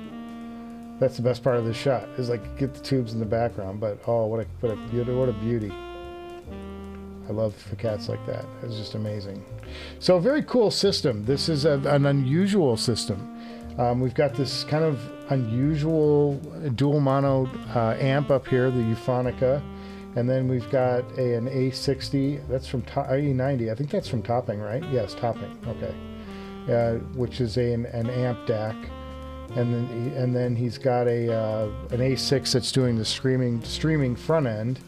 That's the best part of the shot, is like get the tubes in the background. But oh, what a beauty! I love the cats like that. It's just amazing. So very cool system. This is an unusual system. We've got this kind of unusual dual mono amp up here, the Euphonica, and then we've got an A60. That's from A90. I think that's from Topping, right? Yes, Topping. Okay, which is an amp DAC, and then he's got an A6 that's doing the streaming front end,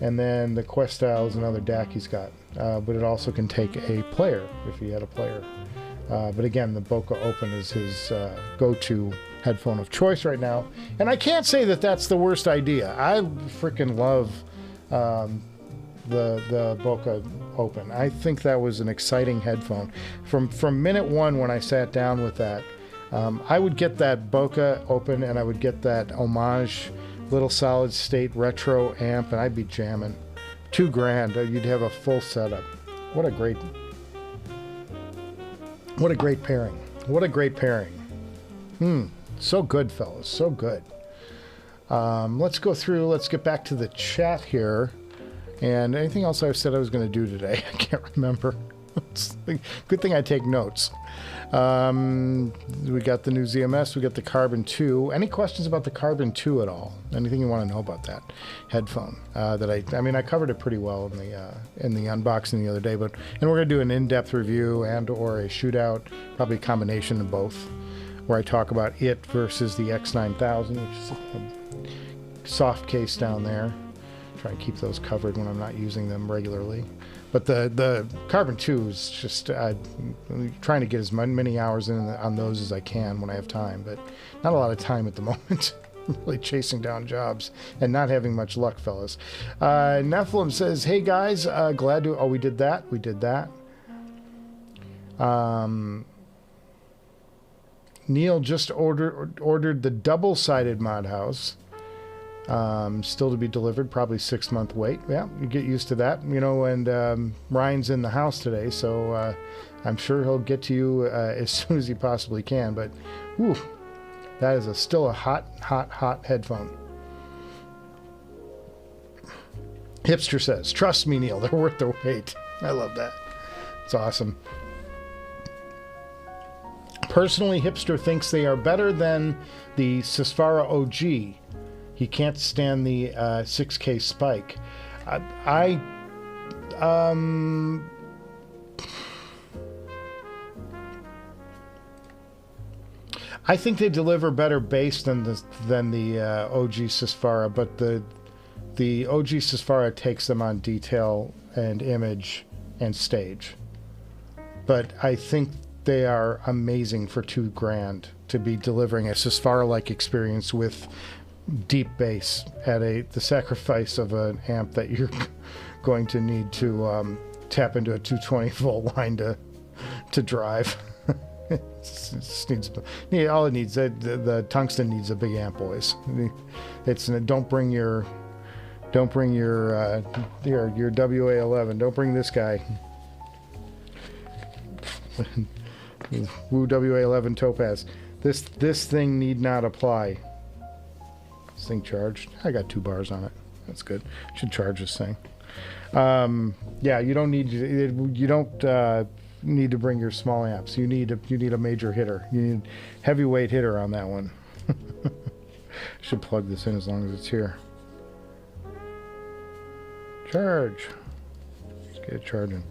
and then the Questel is another DAC he's got, but it also can take a player if he had a player. But again, the Bokeh Open is his go-to headphone of choice right now. And I can't say that that's the worst idea. I freaking love the Bokeh Open. I think that was an exciting headphone. From minute one when I sat down with that, I would get that Bokeh Open and I would get that Homage little solid state retro amp and I'd be jamming. $2,000, you'd have a full setup. What a great pairing. What a great pairing. So good, fellas. So good. Let's go through. Let's get back to the chat here. And anything else I said I was going to do today? I can't remember. Good thing I take notes. We got the new ZMS. We got the Carbon 2. Any questions about the Carbon 2 at all? Anything you want to know about that headphone? I covered it pretty well in the unboxing the other day. And we're going to do an in-depth review or a shootout, probably a combination of both, where I talk about it versus the X9000, which is a soft case down there. Try and keep those covered when I'm not using them regularly. But the Carbon 2 is just trying to get as many hours in on those as I can when I have time, but not a lot of time at the moment. Really chasing down jobs and not having much luck, fellas. Nephilim says, hey guys, glad to... Oh, we did that? We did that. Neil just ordered the double-sided mod house. Still to be delivered, probably 6-month wait. Yeah, you get used to that, and Ryan's in the house today, so I'm sure he'll get to you as soon as he possibly can, but whew, that is still a hot headphone. Hipster says, trust me, Neil, they're worth the wait. I love that. It's awesome. Personally, Hipster thinks they are better than the Susvara OG. He can't stand the 6K spike. I think they deliver better bass than the OG Susvara, but the OG Susvara takes them on detail and image and stage. But I think they are amazing for $2,000 to be delivering a Susvara-like experience with deep bass at the sacrifice of an amp that you're going to need to tap into a 220 volt line to drive. All it needs, the tungsten needs a big amp, boys. Don't bring your WA11. Don't bring this guy. Woo WA11 Topaz. This thing need not apply. This thing charged. I got 2 bars on it. That's good. Should charge this thing. Yeah, you don't need to bring your small amps. You need a major hitter. You need heavyweight hitter on that one. Should plug this in as long as it's here. Charge. Let's get it charging.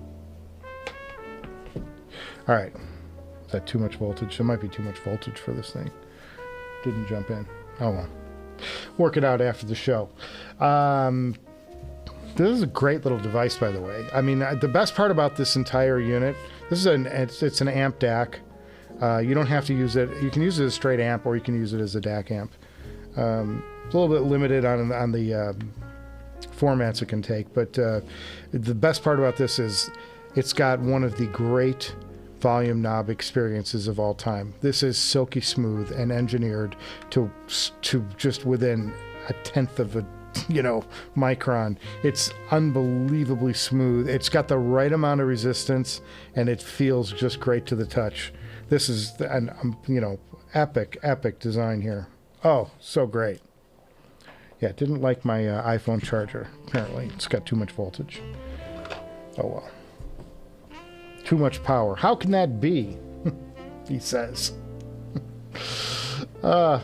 All right. Is that too much voltage? There might be too much voltage for this thing. Didn't jump in. Oh well. Work it out after the show. This is a great little device, by the way. I mean, the best part about this entire unit, it's an amp DAC. You don't have to use it. You can use it as a straight amp, or you can use it as a DAC amp. It's a little bit limited on the formats it can take, but the best part about this is it's got one of the great volume knob experiences of all time. This is silky smooth and engineered to just within a tenth of a micron. It's unbelievably smooth. It's got the right amount of resistance, and it feels just great to the touch. This is an epic design here. Oh, so great. Yeah, didn't like my iPhone charger. Apparently, it's got too much voltage. Oh, well. Too much power. How can that be? He says. Hey,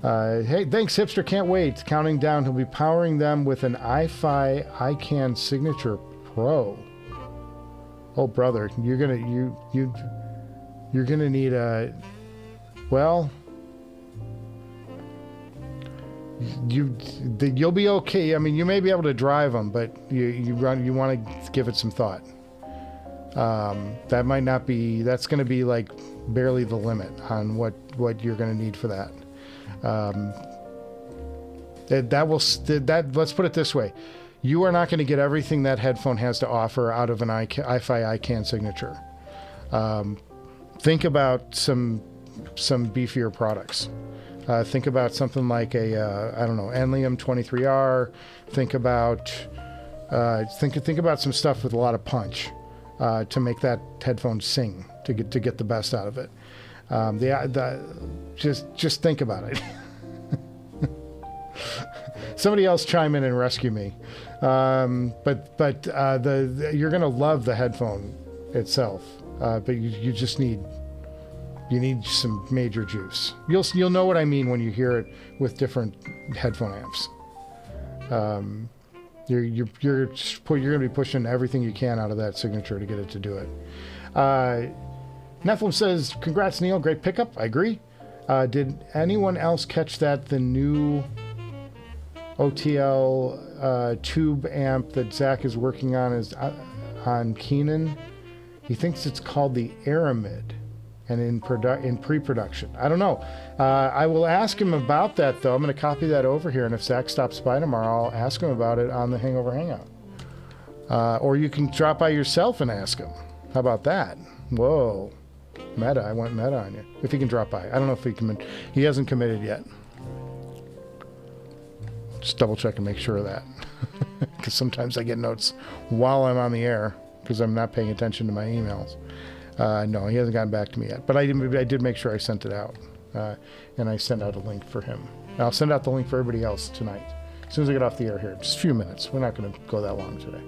thanks, Hipster. Can't wait. Counting down. He'll be powering them with an iFi iCan Signature Pro. Oh, brother, you're gonna need a. Well, you'll be okay. I mean, you may be able to drive them, but you want to give it some thought. That might not be. That's going to be like barely the limit on what you're going to need for that. Let's put it this way. You are not going to get everything that headphone has to offer out of an iFi iCan Signature. Think about some beefier products. Think about something like a I don't know, Enlium 23R. Think about some stuff with a lot of punch to make that headphone sing, to get the best out of it. Just think about it. Somebody else chime in and rescue me. But you're gonna love the headphone itself. But you just need some major juice. You'll know what I mean when you hear it with different headphone amps. You're gonna be pushing everything you can out of that Signature to get it to do it. Nephilim says, "Congrats, Neil. Great pickup. I agree. Did anyone else catch that the new OTL tube amp that Zach is working on is on Keenan? He thinks it's called the Aramid, and in pre-production. I don't know. I will ask him about that, though. I'm going to copy that over here, and if Zach stops by tomorrow, I'll ask him about it on the Hangover Hangout. Or you can drop by yourself and ask him. How about that? Whoa. Meta. I went meta on you. If he can drop by. I don't know if he hasn't committed yet. Just double check and make sure of that. Because sometimes I get notes while I'm on the air because I'm not paying attention to my emails. No, he hasn't gotten back to me yet. But I did make sure I sent it out. And I sent out a link for him. And I'll send out the link for everybody else tonight. As soon as I get off the air here. Just a few minutes. We're not going to go that long today.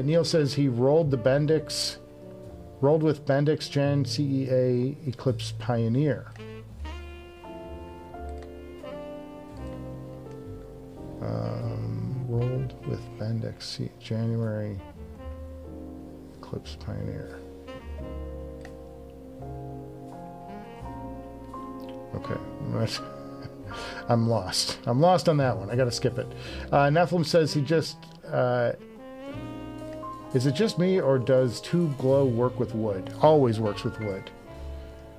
Neil says he rolled with Bendix Gen CEA Eclipse Pioneer. Rolled with Bendix January Eclipse Pioneer. Okay. I'm lost. I'm lost on that one. I got to skip it. Nephilim says he just... is it just me, or does Tube Glow work with wood? Always works with wood.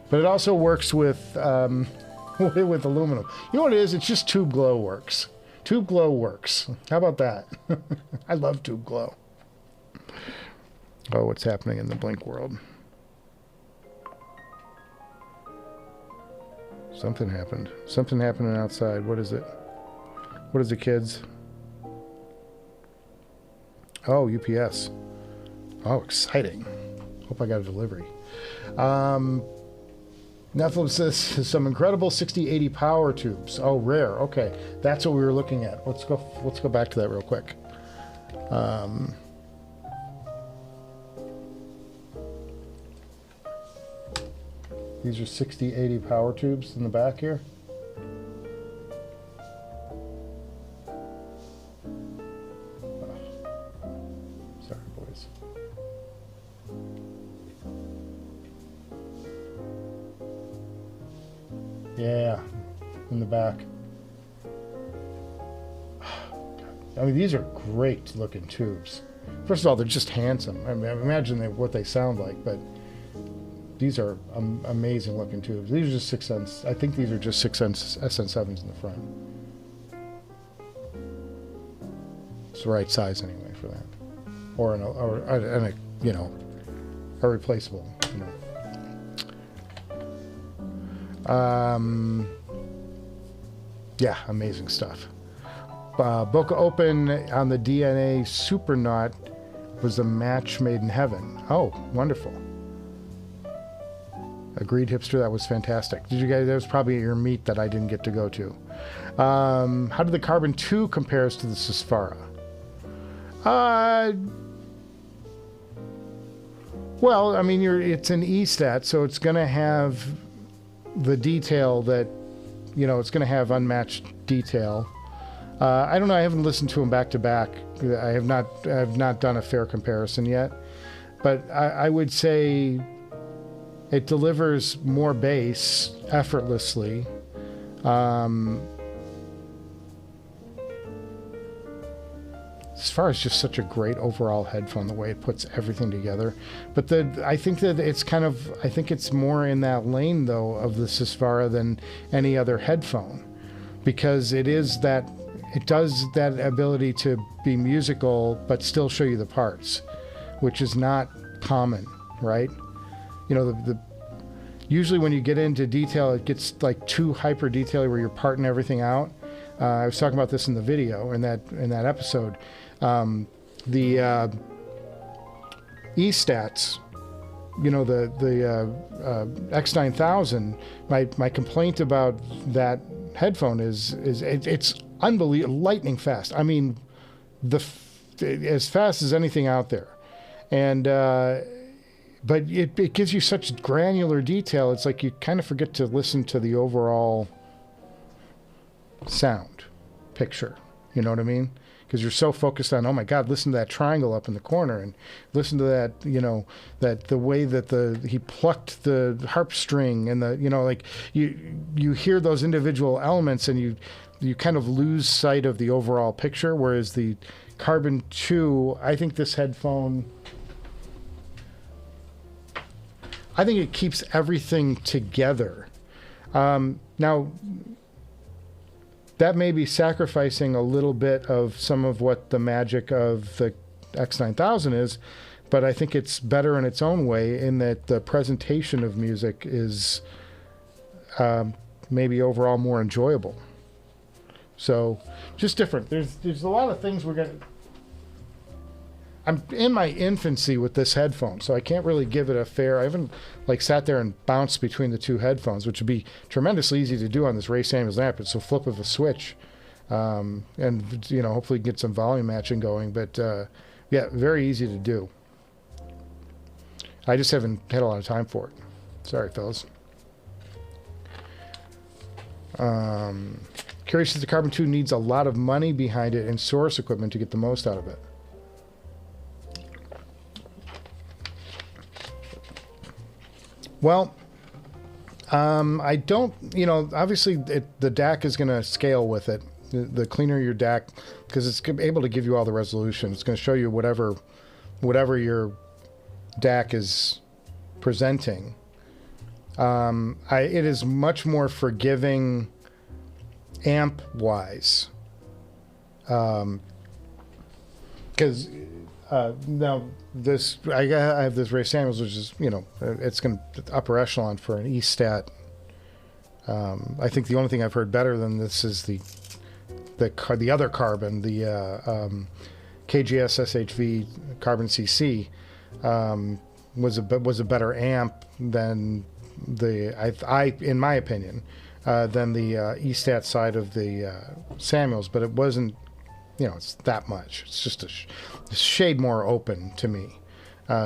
But it also works with with aluminum. You know what it is? It's just Tube Glow works. Tube Glow works. How about that? I love Tube Glow. Oh, what's happening in the Blink world? Something happened. Something happening outside. What is it? What is it, kids? Oh, UPS. Oh, exciting. Hope I got a delivery. Nephilim says some incredible 6080 power tubes. Oh, rare. Okay, that's what we were looking at. Let's go back to that real quick. These are 6080 power tubes in the back here. Sorry, boys. Yeah, in the back. I mean, these are great looking tubes. First of all, they're just handsome. I mean, imagine what they sound like, but these are amazing looking tubes. These are just 6N. I think these are just 6N SN7s in the front. It's the right size anyway for that, or a you know, a replaceable. You know. Yeah, amazing stuff. Boca Open on the DNA Supernaut was a match made in heaven. Oh, wonderful. Agreed, hipster. That was fantastic. Did you guys? That was probably your meet that I didn't get to go to. How did the Carbon 2 compares to the Sapphire? Well, I mean, it's an E-stat, so it's going to have the detail that, you know, it's going to have unmatched detail. I don't know. I haven't listened to them back to back. I have not done a fair comparison yet, but I would say it delivers more bass effortlessly. As far as just such a great overall headphone, the way it puts everything together. But I think that it's I think it's more in that lane though of the Sapphire than any other headphone, because it does that ability to be musical but still show you the parts, which is not common, right? You know, usually when you get into detail, it gets like too hyper detailed where you're parting everything out. I was talking about this in the video in that episode. The E-stats, you know, the X9000. My complaint about that headphone is it's unbelievable, lightning fast. I mean, as fast as anything out there, and but it gives you such granular detail. It's like you kind of forget to listen to the overall sound picture. You know what I mean? Because you're so focused on, oh my God, listen to that triangle up in the corner, and listen to that, you know, that the way that he plucked the harp string, and the, you know, like you hear those individual elements, and you kind of lose sight of the overall picture. Whereas the Carbon 2, I think this headphone, I think it keeps everything together. Now, that may be sacrificing a little bit of some of what the magic of the X9000 is, but I think it's better in its own way in that the presentation of music is maybe overall more enjoyable. So, just different. There's a lot of things I'm in my infancy with this headphone, so I can't really give it a fair. I haven't like sat there and bounced between the two headphones, which would be tremendously easy to do on this Ray Samuels amp. It's a flip of a switch, and you know, hopefully get some volume matching going. But yeah, very easy to do. I just haven't had a lot of time for it. Sorry, fellas. Curious if the Carbon 2 needs a lot of money behind it and source equipment to get the most out of it. Well, I don't, you know, obviously the DAC is going to scale with it. The cleaner your DAC, because it's able to give you all the resolution. It's going to show you whatever your DAC is presenting. It is much more forgiving amp-wise. Because now I have this Ray Samuels, which is, you know, it's going to upper echelon for an E-stat. I think the only thing I've heard better than this is the other Carbon, the KGS SHV Carbon CC, was a better amp than in my opinion, than the E-stat side of the Samuels, but it wasn't. You know, it's that much. It's just a shade more open to me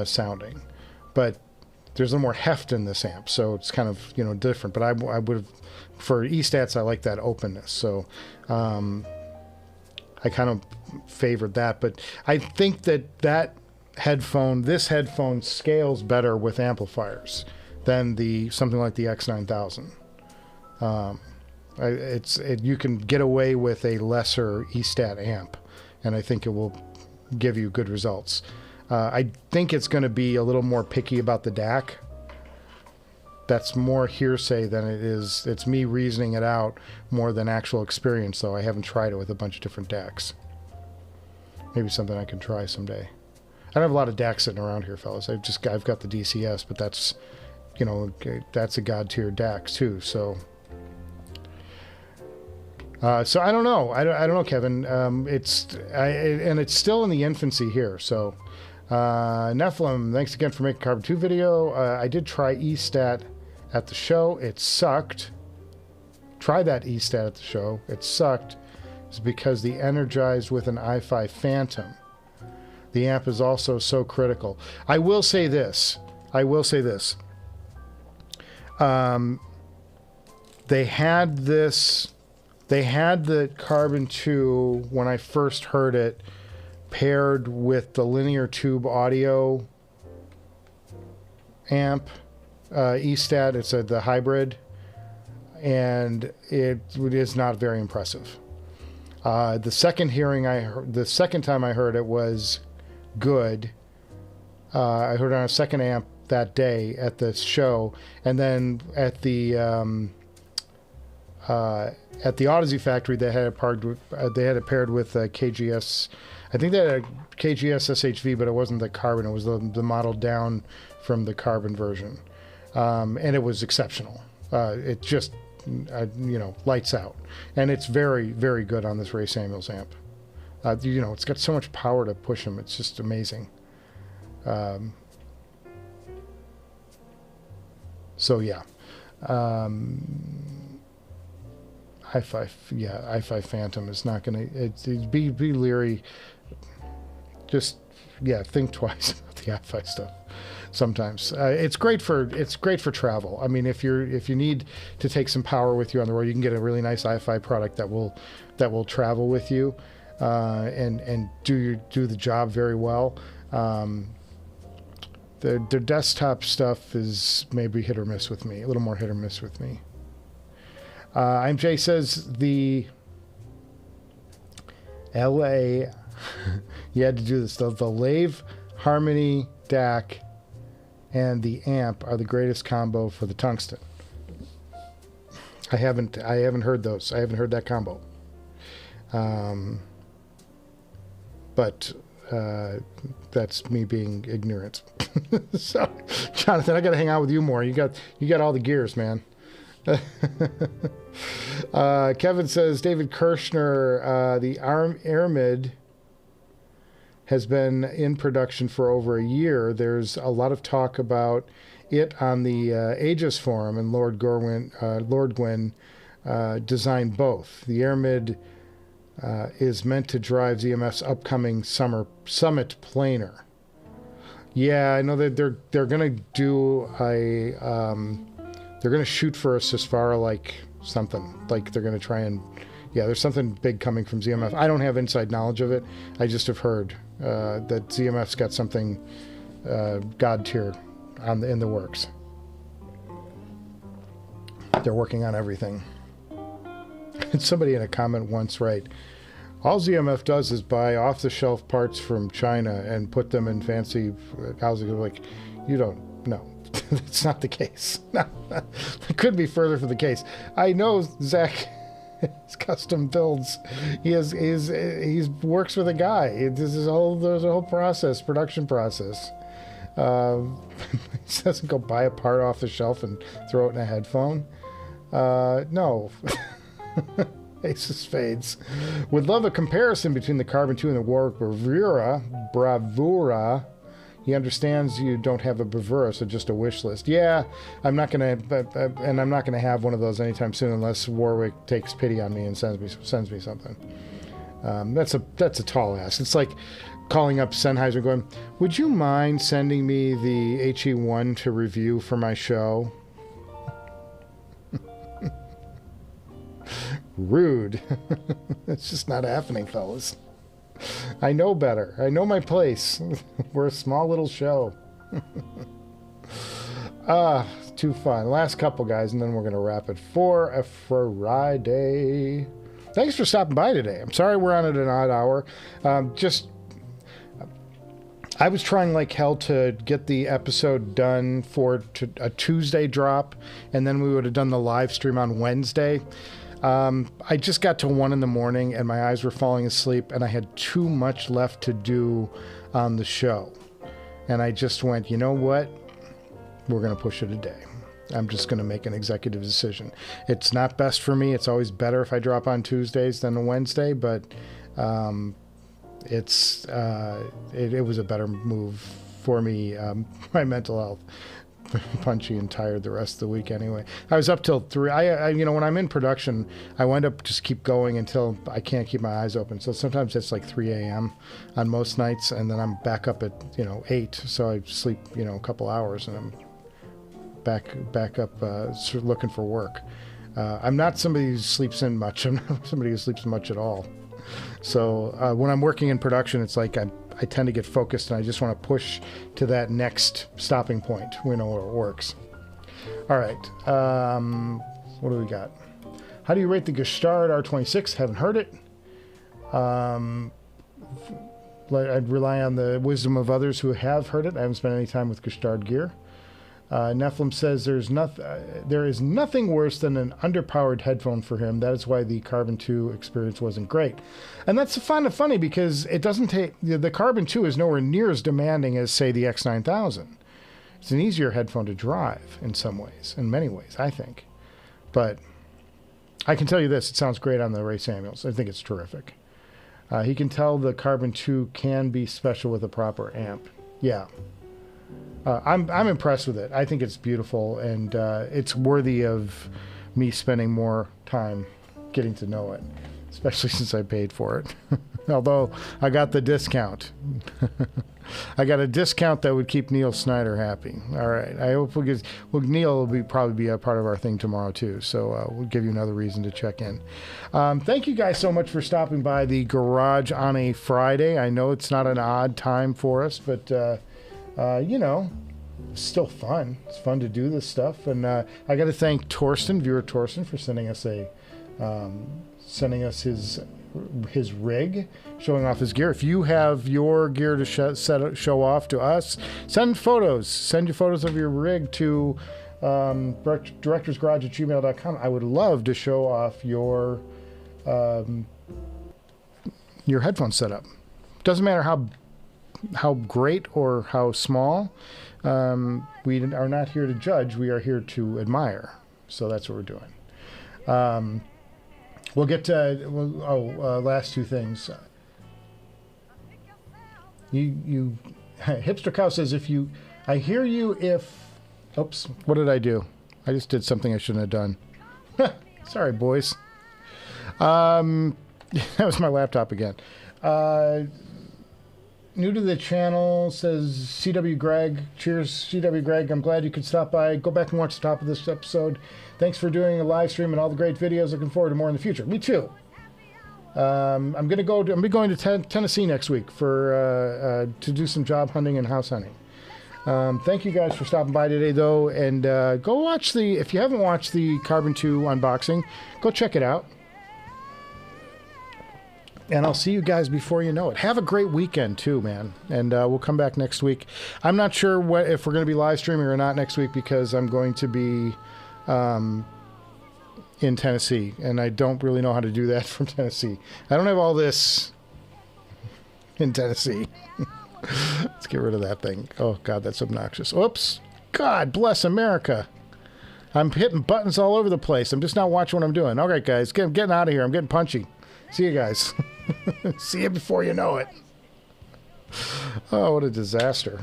sounding. But there's a little more heft in this amp, so it's kind of, you know, different. But I would have, for E-stats, I like that openness. So I kind of favored that. But I think this headphone scales better with amplifiers than something like the X9000. You can get away with a lesser E-stat amp, and I think it will give you good results. I think it's going to be a little more picky about the DAC. That's more hearsay than it is. It's me reasoning it out more than actual experience, though. I haven't tried it with a bunch of different DACs. Maybe something I can try someday. I don't have a lot of DACs sitting around here, fellas. I've got the DCS, but that's, you know, that's a god tier DAC too. So I don't know. I don't know, Kevin. And it's still in the infancy here. So Nephilim, thanks again for making Carbon 2 video. I did try E-stat at the show. It sucked. Try that E-Stat at the show. It sucked. It's because the energized with an i5 Phantom. The amp is also so critical. I will say this. They had the Carbon 2 when I first heard it, paired with the linear tube audio amp, E-Stat. It's the hybrid, and it is not very impressive. The second time I heard it was good. I heard it on a second amp that day at the show, and then at the Audeze factory they had it paired with KGS. I think they had a KGS SHV, but it wasn't the Carbon. It was the model down from the Carbon version, and it was exceptional. It just lights out, and it's very, very good on this Ray Samuels amp. It's got so much power to push them. It's just amazing. So yeah, i5 Phantom is not gonna. Be leery. Just think twice about the i5 stuff. Sometimes it's great for travel. I mean, if you need to take some power with you on the road, you can get a really nice i5 product that will travel with you and do the job very well. Their desktop stuff is maybe hit or miss with me, a little more hit or miss with me. IMJ says the LA, you had to do this, the Lave Harmony DAC and the amp are the greatest combo for the Tungsten. I haven't heard those. I haven't heard that combo. But that's me being ignorant. So, Jonathan, I got to hang out with you more. You got all the gears, man. Kevin says David Kirshner, the Aramid has been in production for over a year. There's a lot of talk about it on the Aegis forum, and Lord Gwyn designed both. The Aramid is meant to drive ZMF's upcoming summer summit planer. Yeah, I know that they're gonna do a they're gonna shoot for a Susvara like something, like they're gonna try and there's something big coming from ZMF. I don't have inside knowledge of it. I just have heard that ZMF's got something God tier in the works. They're working on everything. Somebody in a comment once, right? All ZMF does is buy off-the-shelf parts from China and put them in fancy houses. Like, you don't know. That's not the case. No, it couldn't be further from the case. I know Zach has custom builds. He works with a guy. There's a whole process, production process. He doesn't go buy a part off the shelf and throw it in a headphone. No. Aces fades. Would love a comparison between the Carbon 2 and the Warwick Bravura. He understands you don't have a Bravura, so just a wish list. Yeah, I'm not gonna have one of those anytime soon unless Warwick takes pity on me and sends me something. That's a tall ask. It's like calling up Sennheiser and going, "Would you mind sending me the HE1 to review for my show?" Rude. It's just not happening, fellas. I know better. I know my place. We're a small little show. Too fun. Last couple, guys, and then we're going to wrap it for a Friday. Thanks for stopping by today. I'm sorry we're on at an odd hour. I was trying like hell to get the episode done for a Tuesday drop, and then we would have done the live stream on Wednesday. I just got to 1 in the morning and my eyes were falling asleep and I had too much left to do on the show. And I just went, you know what? We're going to push it a day. I'm just going to make an executive decision. It's not best for me. It's always better if I drop on Tuesdays than a Wednesday, but it was a better move for me, my mental health. punchy and tired the rest of the week anyway. I was up till 3. I you know, when I'm in production, I wind up just keep going until I can't keep my eyes open. So sometimes it's like 3 a.m. on most nights, and then I'm back up at, you know, 8. So I sleep, you know, a couple hours, and I'm back up sort of looking for work. I'm not somebody who sleeps in much. I'm not somebody who sleeps much at all. So when I'm working in production, it's like I tend to get focused, and I just want to push to that next stopping point, you know, where it works. All right. What do we got? How do you rate the Gestard R26? Haven't heard it. I'd rely on the wisdom of others who have heard it. I haven't spent any time with Gestard gear. Nephilim says there is nothing worse than an underpowered headphone for him. That is why the Carbon 2 experience wasn't great. And that's kind of funny because it doesn't take, the Carbon 2 is nowhere near as demanding as, say, the X9000. It's an easier headphone to drive in some ways, in many ways, I think. But I can tell you this, it sounds great on the Ray Samuels. I think it's terrific. He can tell the Carbon 2 can be special with a proper amp. Yeah. I'm impressed with it. I think it's beautiful, and it's worthy of me spending more time getting to know it, especially since I paid for it. Although I got the discount. I got a discount that would keep Neil Snyder happy. All right. I hope Neil will probably be a part of our thing tomorrow too. So we'll give you another reason to check in. Thank you guys so much for stopping by the garage on a Friday. I know it's not an odd time for us, but you know, it's still fun. It's fun to do this stuff. And I got to thank Torsten, viewer Torsten, for sending us his rig, showing off his gear. If you have your gear to show off to us, send photos. Send your photos of your rig to directorsgarage@gmail.com. I would love to show off your headphone setup. Doesn't matter how great or how small. We are not here to judge. We are here to admire. So that's what we're doing. We'll get to last two things. You Hipster Cow says I hear you if. Oops, what did I do? I just did something I shouldn't have done. Sorry, boys. That was my laptop again. New to the channel, says CW Greg. Cheers, CW Greg. I'm glad you could stop by. Go back and watch the top of this episode. Thanks for doing a live stream and all the great videos. Looking forward to more in the future. Me too. I'm going to Tennessee next week to do some job hunting and house hunting. Thank you guys for stopping by today, though, and go watch if you haven't watched the Carbon 2 unboxing, go check it out. And I'll see you guys before you know it. Have a great weekend, too, man. And we'll come back next week. I'm not sure if we're going to be live streaming or not next week because I'm going to be in Tennessee. And I don't really know how to do that from Tennessee. I don't have all this in Tennessee. Let's get rid of that thing. Oh, God, that's obnoxious. Oops. God bless America. I'm hitting buttons all over the place. I'm just not watching what I'm doing. All right, guys. I'm getting out of here. I'm getting punchy. See you guys. See you before you know it. Oh, what a disaster.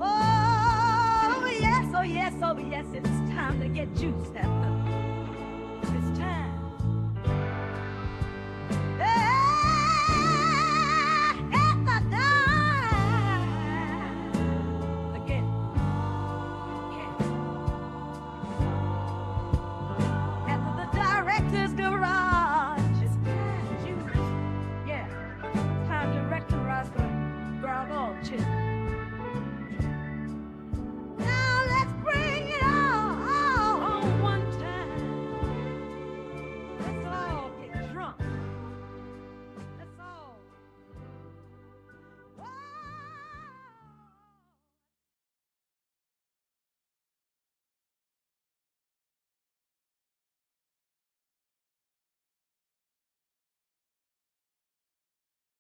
Oh, yes, oh, yes, oh, yes, it's time to get juice. It's time. Director's garage. It's time, yeah. Time to rectorize the garage.